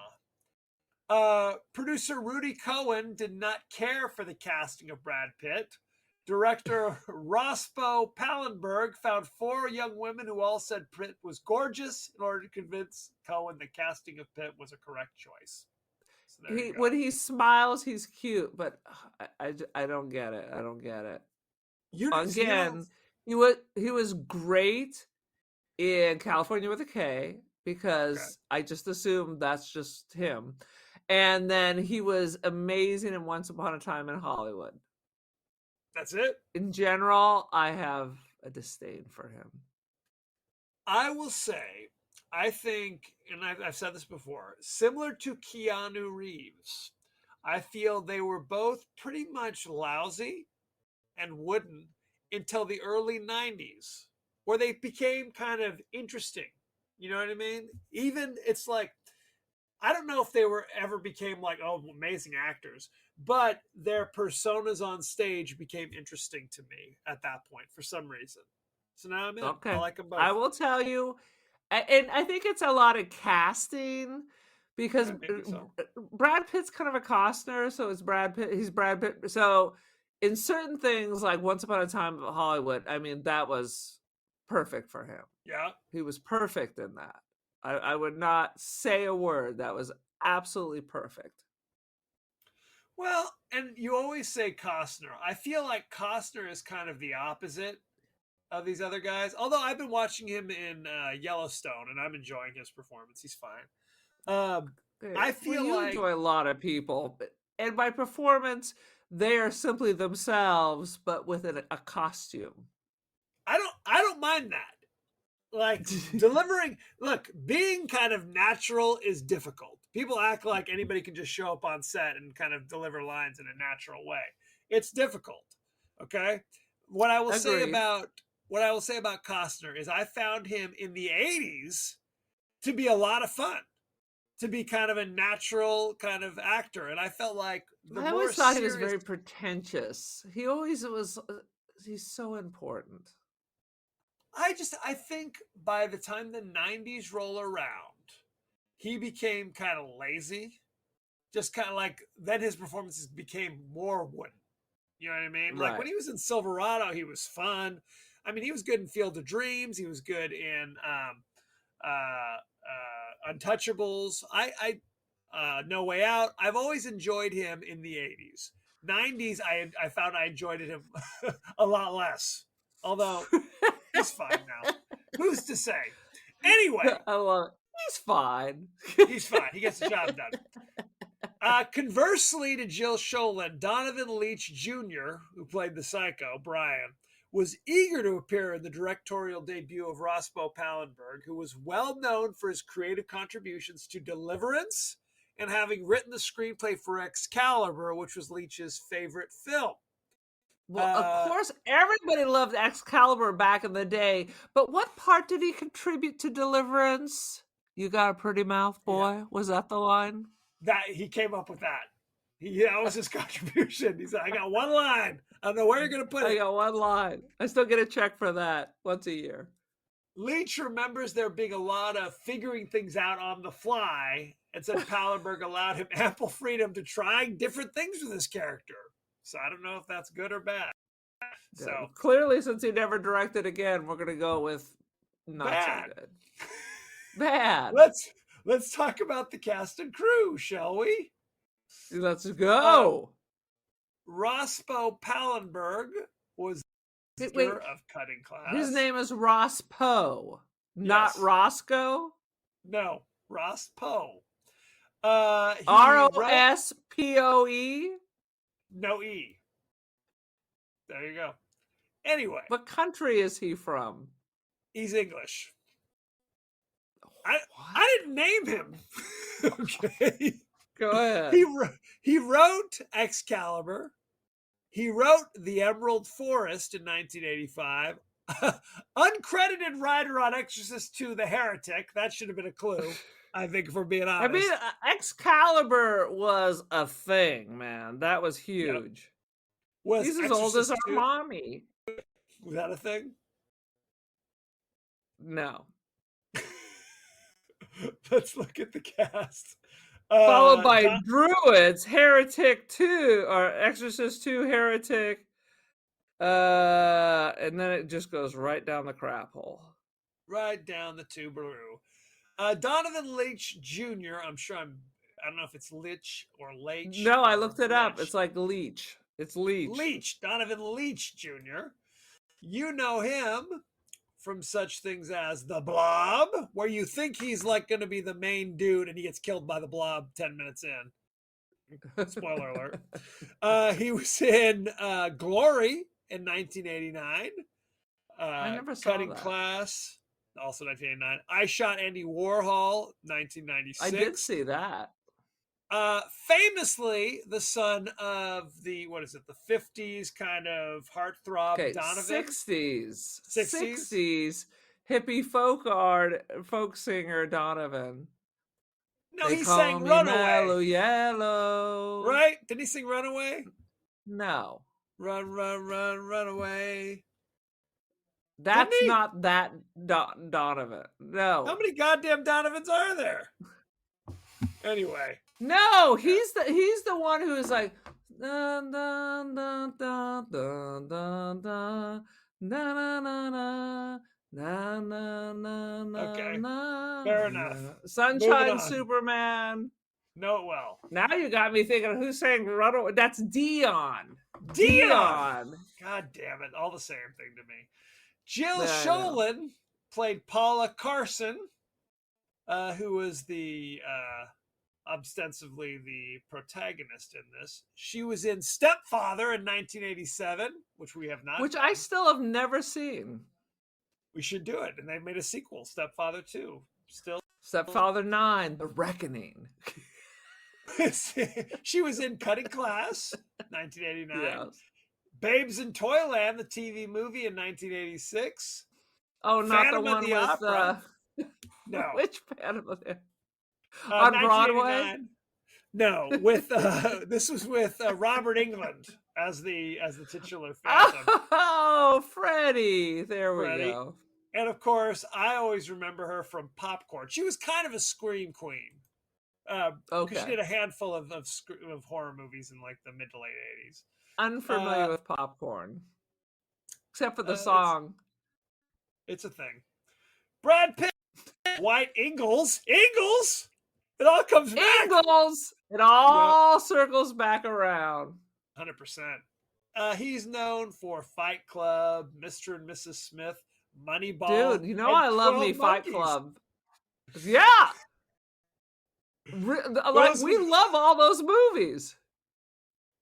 wah. Producer Rudy Cohen did not care for the casting of Brad Pitt. Director Rospo Pallenberg found 4 young women who all said Pitt was gorgeous in order to convince Cohen the casting of Pitt was a correct choice. So When he smiles, he's cute, but I don't get it. I don't get it. Again, he was great in California with a K because I just assumed that's just him. And then he was amazing in Once Upon a Time in Hollywood. That's it. In general, I have a disdain for him. I will say, I think, and I've said this before, similar to Keanu Reeves, I feel they were both pretty much lousy and wooden until the early 90s, where they became kind of interesting. You know what I mean? Even it's like, I don't know if they ever became like, oh, amazing actors, but their personas on stage became interesting to me at that point for some reason. So now I'm in. Okay. I like them both. I will tell you, and I think it's a lot of casting because Brad Pitt's kind of a Costner, so it's Brad Pitt. He's Brad Pitt. So in certain things, like Once Upon a Time in Hollywood, I mean, that was perfect for him. Yeah. He was perfect in that. I would not say a word. That was absolutely perfect. Well, and you always say Costner. I feel like Costner is kind of the opposite of these other guys. Although I've been watching him in Yellowstone, and I'm enjoying his performance. He's fine. I feel you like enjoy a lot of people, and by performance, they are simply themselves, but with a costume. I don't mind that. Like delivering, look, being kind of natural is difficult. People act like anybody can just show up on set and kind of deliver lines in a natural way. It's difficult. Okay. What I will say Agreed. about Costner is I found him in the 80s to be a lot of fun, to be kind of a natural kind of actor. And I felt like the I more always thought he was serious, very pretentious. He always was. He's so important. I think by the time the 90s roll around, he became kind of lazy. Just kind of like, then his performances became more wooden. You know what I mean? Like Right. when he was in Silverado, he was fun. I mean, he was good in Field of Dreams. He was good in Untouchables. No Way Out. I've always enjoyed him in the 80s. 90s, I found I enjoyed him a lot less. Although he's fine now. Who's to say? Anyway, I love it. He's fine. he's fine. He gets the job done. Conversely to Jill Schoelen, Donovan Leitch Jr., who played the psycho, Brian, was eager to appear in the directorial debut of Rospo Pallenberg, who was well known for his creative contributions to Deliverance and having written the screenplay for Excalibur, which was Leitch's favorite film. Well, of course, everybody loved Excalibur back in the day, but what part did he contribute to Deliverance? You got a pretty mouth, boy. Yeah. Was that the line? That he came up with that. That was his contribution. He said, "I got one line. I don't know where you're going to put it. I got one line. I still get a check for that once a year." Leitch remembers there being a lot of figuring things out on the fly, and said Pallenberg allowed him ample freedom to try different things with his character. So I don't know if that's good or bad. Yeah, so clearly, since he never directed again, we're going to go with not bad. so good. Bad. Let's talk about the cast and crew, shall we? Let's go. Rospo Pallenberg was the of Cutting Class. His name is Ross Poe, not Roscoe. No, Ross Poe. ROSPOE. No E. There you go. Anyway, what country is he from? He's English. I didn't name him. Okay. Go ahead. He wrote Excalibur. He wrote The Emerald Forest in 1985. Uncredited writer on Exorcist 2, The Heretic. That should have been a clue, I think, if we're being honest. I mean, Excalibur was a thing, man. That was huge. Yep. He's as old as our mommy. Was that a thing? No. Let's look at the cast. Followed by Druids, Heretic 2, or Exorcist 2, Heretic. And then it just goes right down the crap hole. Right down the tubaroo. Donovan Leitch Jr., I don't know if it's Leitch or Leitch. No, I looked it up. It's like Leitch. It's Leitch. Leitch, Donovan Leitch Jr. You know him from such things as The Blob, where you think he's like going to be the main dude and he gets killed by the Blob 10 minutes in. Spoiler alert. He was in Glory in 1989. I never saw Cutting that. Class, also 1989. I Shot Andy Warhol, 1996. I did see that. Famously the son of the 50s kind of heartthrob Donovan. 60s hippie folk singer Donovan. No, he sang Runaway. Yellow. Right? Did he sing Runaway? No. Run away. That's not that Donovan. No. How many goddamn Donovans are there? Anyway. No, he's the one who is like dun, dun, dun, dun, dun, dun, dun, na na na na na na na. Okay, na, fair enough. Sunshine Superman. Know it well. Now you got me thinking, who's saying Runaway? That's Dion. God damn it! All the same thing to me. Jill Schoelen played Paula Carson, who was the ostensibly the protagonist in this. She was in Stepfather in 1987, which we have not. Which done. I still have never seen. We should do it. And they made a sequel, Stepfather 2. Still. Stepfather 9, The Reckoning. She was in Cutting Class, 1989. Yes. Babes in Toyland, the TV movie in 1986. Oh, not Phantom the of one the with Opera. No. Which Phantom of the on Broadway? 1989. No, with this was with Robert England as the titular Phantom. Oh, Freddie. There we Freddie. go. And of course, I always remember her from Popcorn. She was kind of a scream queen. Because she did a handful of horror movies in like the mid to late 80s. Unfamiliar with Popcorn. Except for the song. It's a thing. Brad Pitt, White Ingalls. Ingalls! It all comes back. Ingalls! It all circles back around. 100%. He's known for Fight Club, Mr. and Mrs. Smith, Moneyball. Dude, you know I love me Fight Club. Yeah! Like, we love all those movies.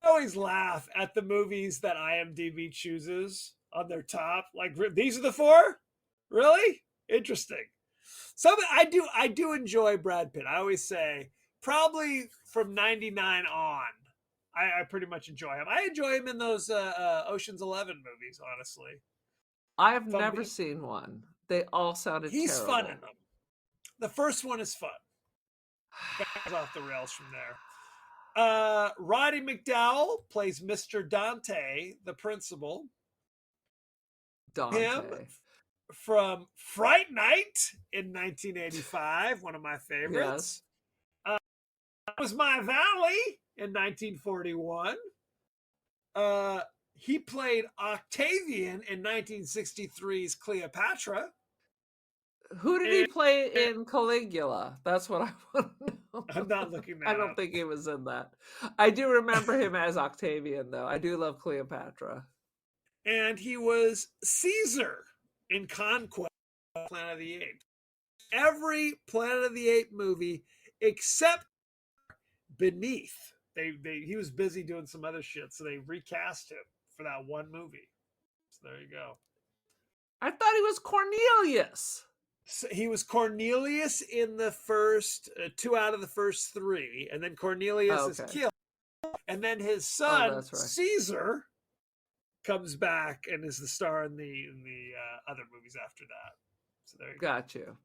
I always laugh at the movies that IMDb chooses on their top. Like, these are the 4? Really? Interesting. I do enjoy Brad Pitt. I always say probably from 99 on, I pretty much enjoy him. I enjoy him in those Ocean's 11 movies, honestly. I've never seen one. They all sounded He's terrible. fun in them. The first one is fun. Goes off the rails from there. Roddy McDowell plays Mr. Dante, the principal. Dante. Him from Fright Night in 1985, one of my favorites. Yes. That Was My Valley in 1941. He played Octavian in 1963's Cleopatra. Who did he play in Caligula? That's what I want to know. I'm not looking that I don't up. think he was in that. I do remember him as Octavian, though. I do love Cleopatra. And he was Caesar in Conquest, Planet of the Apes. Every Planet of the Apes movie except Beneath. He was busy doing some other shit, so they recast him for that one movie. So there you go. I thought he was Cornelius. So he was Cornelius in the first 2 out of the first 3, and then Cornelius is killed, and then his son Caesar comes back and is the star in the other movies after that. So there you go. Got you.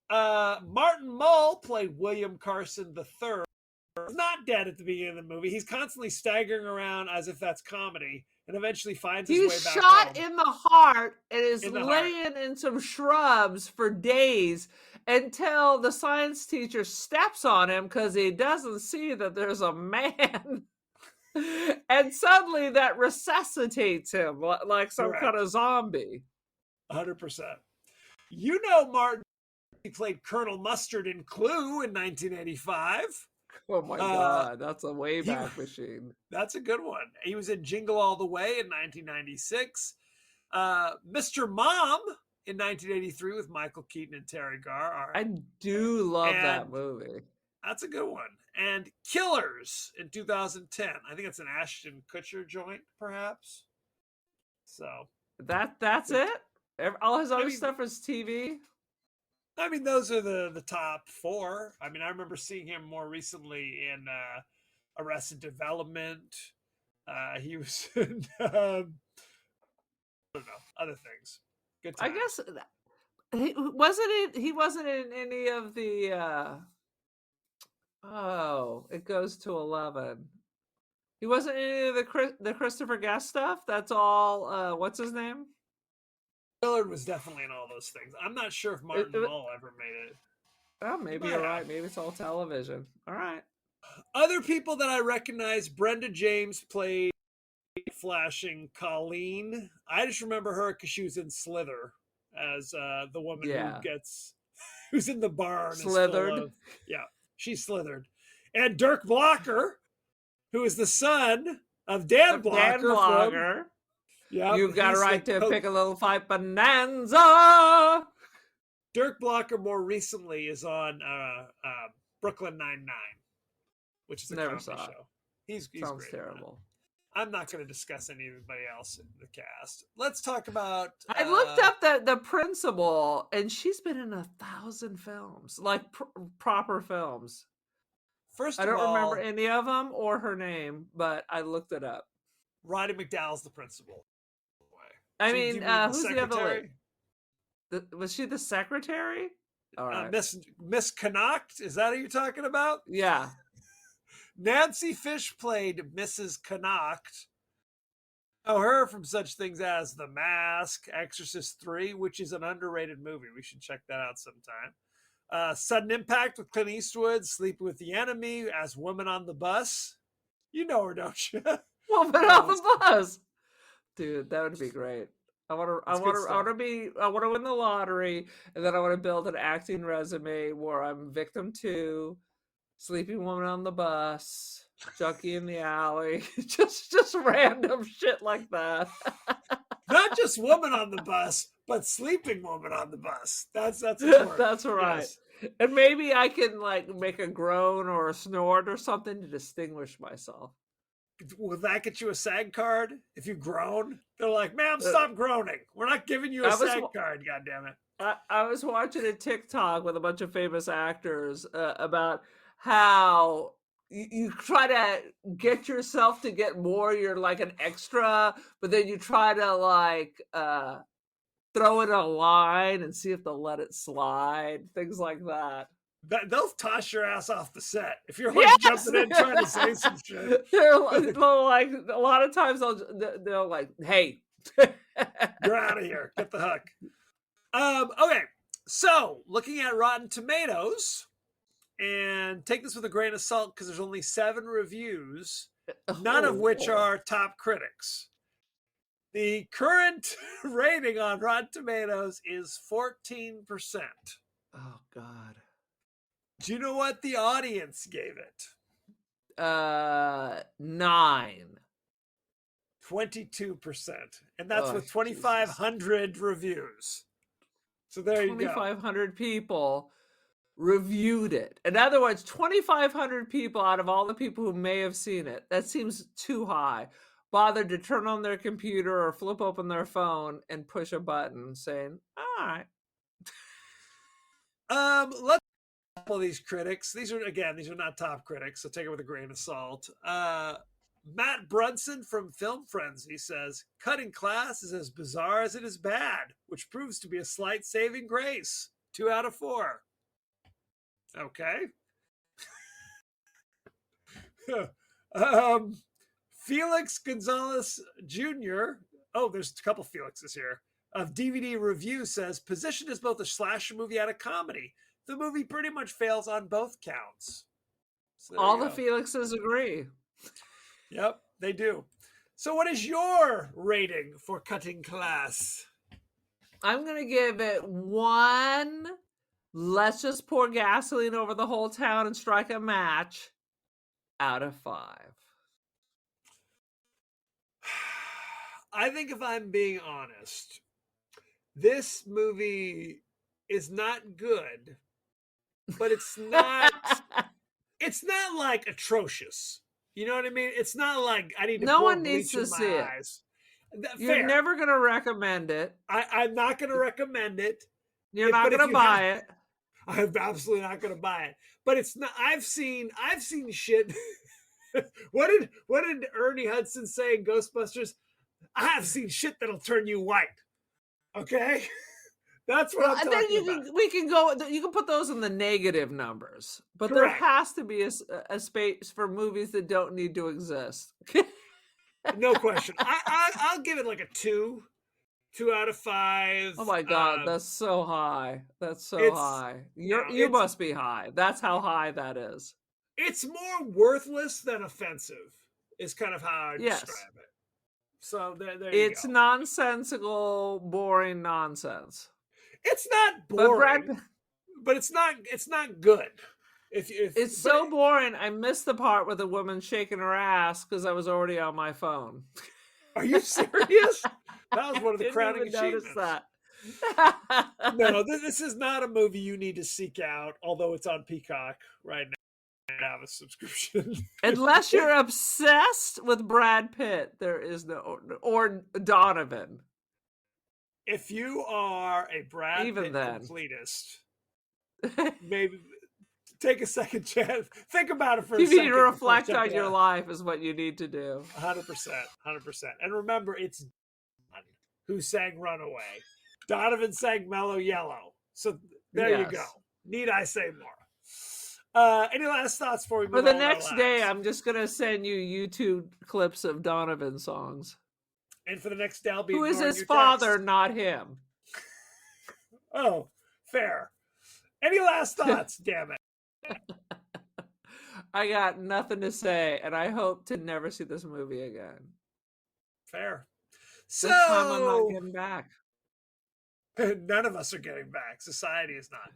Martin Mull played William Carson III. He's not dead at the beginning of the movie. He's constantly staggering around as if that's comedy, and eventually finds his way back home. He's shot in the heart and is laying in some shrubs for days until the science teacher steps on him because he doesn't see that there's a man. And suddenly that resuscitates him like some kind of zombie. 100%. You know Martin, he played Colonel Mustard in Clue in 1985. Oh my God, that's a way back machine. That's a good one. He was in Jingle All the Way in 1996. Mr. Mom in 1983 with Michael Keaton and Terry Garr. I do love that movie. That's a good one. And Killers in 2010. I think it's an Ashton Kutcher joint, perhaps. So that's it. All his other stuff is TV. I mean, those are the top 4. I mean, I remember seeing him more recently in Arrested Development. He was in, I don't know, other things. Good time. I guess he wasn't in any of the. It goes to 11. He wasn't in any of the Christopher Guest stuff. That's all. What's his name? Willard was definitely in all those things. I'm not sure if Martin Mull ever made it. Oh, maybe you're right. Maybe it's all television. All right. Other people that I recognize, Brenda James played flashing Colleen. I just remember her because she was in Slither as the woman who's in the barn. Slithered. She slithered. And Dirk Blocker, who is the son of Dan Blocker. You've got a right to pick a little fight bonanza. Dirk Blocker more recently is on Brooklyn Nine-Nine, which is a Never comedy saw it. show. He's Sounds great in that. terrible. I'm not going to discuss anybody else in the cast. Let's talk about. I looked up the principal, and she's been in 1,000 films, like proper films. First, I of don't all, remember any of them or her name, but I looked it up. Roddy McDowall's the principal. I So do mean, you who's the other secretary? lady? Was she the secretary? All right. Miss Connacht? Is that who you're talking about? Yeah. Nancy Fish played Mrs. Connacht. Oh, her from such things as The Mask, Exorcist 3, which is an underrated movie. We should check that out sometime. Sudden Impact with Clint Eastwood, Sleeping with the Enemy as Woman on the Bus. You know her, don't you? Woman on the bus. Dude, that would be great. I want It's good stuff. to win the lottery, and then I want to build an acting resume where I'm victim 2, sleeping woman on the bus, junkie in the alley, just random shit like that. Not just woman on the bus, but sleeping woman on the bus. That's important. That's right. Yes. And maybe I can like make a groan or a snort or something to distinguish myself. Will that get you a SAG card if you groan? They're like, ma'am, stop groaning. We're not giving you a SAG card, goddammit. I was watching a TikTok with a bunch of famous actors about how you try to get yourself to get more. You're like an extra, but then you try to like throw in a line and see if they'll let it slide. Things like that. They'll toss your ass off the set if you're like jumping in trying to say some shit. They're like a lot of times they'll like, hey, you're out of here. Get the hook. Okay, so looking at Rotten Tomatoes, and take this with a grain of salt because there's only 7 reviews, none of which are top critics. The current rating on Rotten Tomatoes is 14%. Oh God. Do you know what the audience gave it? 9. 22%. And that's Oh, with 2,500 reviews. So there you go. 2,500 people reviewed it. In other words, 2,500 people out of all the people who may have seen it, that seems too high, bothered to turn on their computer or flip open their phone and push a button saying, all right. Let's couple of these critics. These are not top critics, so take it with a grain of salt. Matt Brunson from Film Frenzy says, Cutting Class is as bizarre as it is bad, which proves to be a slight saving grace. 2 out of 4. Okay. Felix Gonzalez Jr. Oh, there's a couple Felixes here. Of DVD Review says, positioned as both a slasher movie and a comedy, the movie pretty much fails on both counts. So All the Felixes agree. Yep, they do. So what is your rating for Cutting Class? I'm going to give it 1. Let's just pour gasoline over the whole town and strike a match out of 5. I think if I'm being honest, this movie is not good, but it's not like atrocious. You know what I mean? It's not like I need to. No one needs to see it. You're never going to recommend it. I'm not going to recommend it. You're not going to buy it. I'm absolutely not going to buy it. But it's not. I've seen shit. What did Ernie Hudson say in Ghostbusters? I have seen shit that'll turn you white. Okay. That's what I'm talking about. We can go. You can put those in the negative numbers, but Correct. there has to be a space for movies that don't need to exist. No question. I'll give it like a 2 out of 5. Oh my God, that's so high. That's so high. You must be high. That's how high that is. It's more worthless than offensive. Is kind of how I describe it. So there you go. It's nonsensical, boring nonsense. It's not boring, but it's not good. It's so boring. I missed the part with the woman shaking her ass because I was already on my phone. Are you serious? That was one of the crowning achievements. That. No, this is not a movie you need to seek out, although it's on Peacock right now. I have a subscription. Unless you're obsessed with Brad Pitt, there is no, or Donovan. If you are a Brad Even Pitt then. completist, maybe take a second chance. Think about it for a You second. need to before reflect on checking your it out. life is what you need to do. 100%. And remember, it's Don who sang Runaway. Donovan sang Mellow Yellow. So there you Yes. go. Need I say more? Any last thoughts before we move For on the with our next day, lives? I'm just going to send you YouTube clips of Donovan songs. And for the next day, I'll be Who is ignoring his your father, text. not him? Oh, fair. Any last thoughts? Damn it. I got nothing to say, and I hope to never see this movie again. Fair. This time I'm not So getting back. none of us are getting back. Society is not.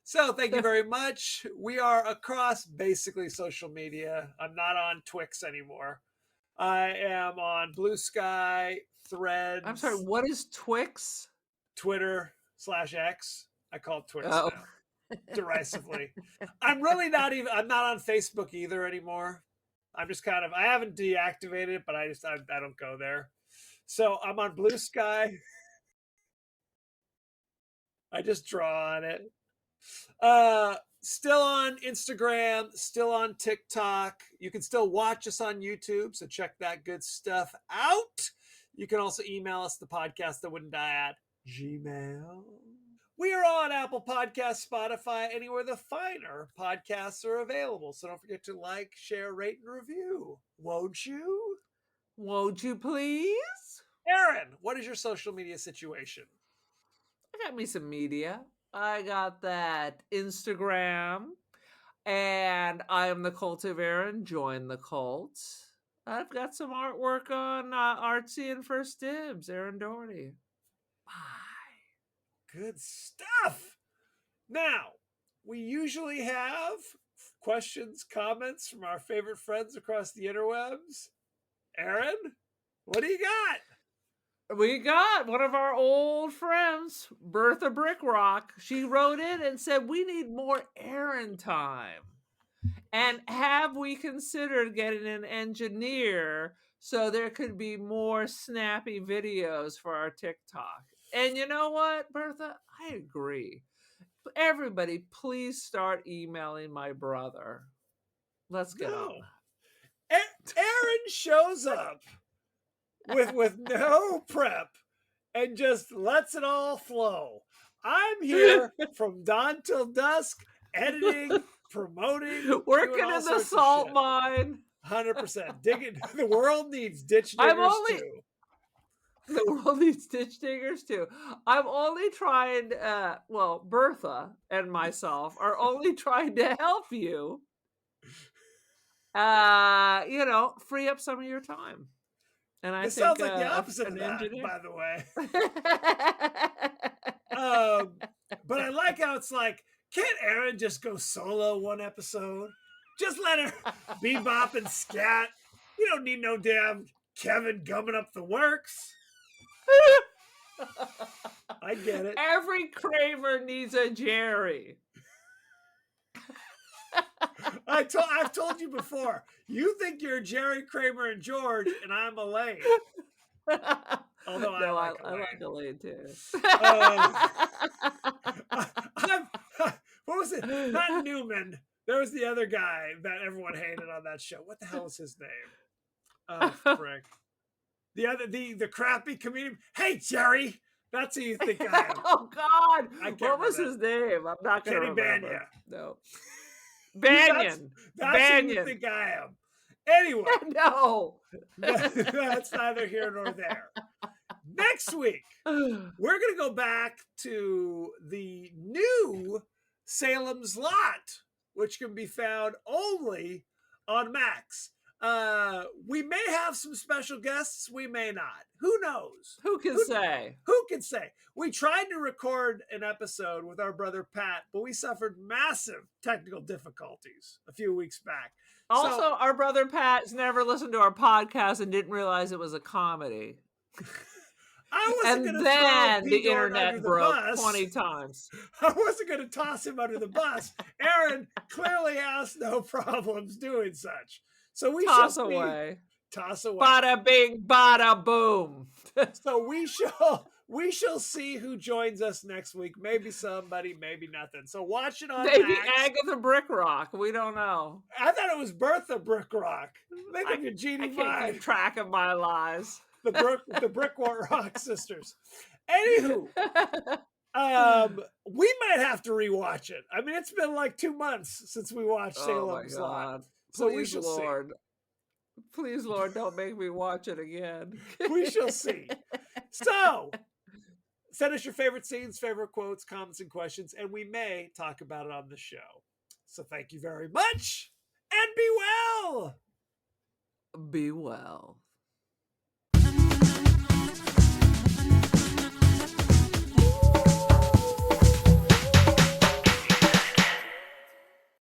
So thank you very much. We are across basically social media. I'm not on Twix anymore. I am on Blue Sky, Threads. I'm sorry, what is Twix? Twitter/X. I call it Twix Oh. now, derisively. I'm not on Facebook either anymore. I'm just kind of, I haven't deactivated it, but I don't go there. So I'm on Blue Sky. I just draw on it. Still on Instagram, still on TikTok. You can still watch us on YouTube, so check that good stuff out. You can also email us, the podcast that wouldn't die at Gmail. We are on Apple Podcasts, Spotify, anywhere the finer podcasts are available. So don't forget to like, share, rate, and review. Won't you? Won't you please? Aaron, what is your social media situation? I got me some media. I got that Instagram, and I am the Cult of Aaron. Join the cult. I've got some artwork on Artsy and First Dibs, Aaron Doherty. Bye. Good stuff. Now, we usually have questions, comments from our favorite friends across the interwebs. Aaron, what do you got? We got one of our old friends, Bertha Brickrock. She wrote in and said, we need more Aaron time. And have we considered getting an engineer so there could be more snappy videos for our TikTok? And you know what, Bertha? I agree. Everybody, please start emailing my brother. Let's get on that. Aaron shows up with no prep and just lets it all flow. I'm here from dawn till dusk, editing, promoting, working doing all in the sorts of salt shit. mine. 100%. Digging. The world needs ditch diggers too. The world needs ditch diggers too. I'm only trying, Bertha and myself are only trying to help you, free up some of your time. And I It think sounds like the opposite of an that, engineer. by the way. But I like how it's like, can't Aaron just go solo one episode? Just let her bebop and scat. You don't need no damn Kevin gumming up the works. I get it. Every Kramer needs a Jerry. I've told you before. You think you're Jerry, Kramer, and George, and I'm Elaine. Although No, I I like like Elaine too. What was it? Not Newman. There was the other guy that everyone hated on that show. What the hell was his name? Oh, frick. The crappy comedian. Hey, Jerry. That's who you think I am. Oh God! I can't What was remember. his name? I'm not going to Kenny remember. Banya. No. Banyan. That's who you think I am. Anyway, No. that's neither here nor there. Next week, we're going to go back to the new Salem's Lot, which can be found only on Max. We may have some special guests. We may not. Who knows? Who can say? Who can say? We tried to record an episode with our brother Pat, but we suffered massive technical difficulties a few weeks back. Also, our brother Pat's never listened to our podcast and didn't realize it was a comedy. I wasn't going And to throw then P. the Dorn internet under the broke bus. 20 times. I wasn't going to toss him under the bus. Aaron clearly has no problems doing such. So we Toss shall see. away. Toss away. Bada bing, bada boom. So we shall see who joins us next week. Maybe somebody, maybe nothing. So watch it on Maybe Max. Agatha Brickrock. We don't know. I thought it was Bertha Brickrock. Think of your I Jeannie can't Vine. keep track of my lies. The Brickrock sisters. Anywho, we might have to rewatch it. I mean, it's been like 2 months since we watched Oh my Salem's Lot. God. So we Please, shall Lord. Please, Lord, don't make me watch it again. see. We shall see. So send us your favorite scenes, favorite quotes, comments, and questions, and we may talk about it on the show. So thank you very much, and be well. Be well.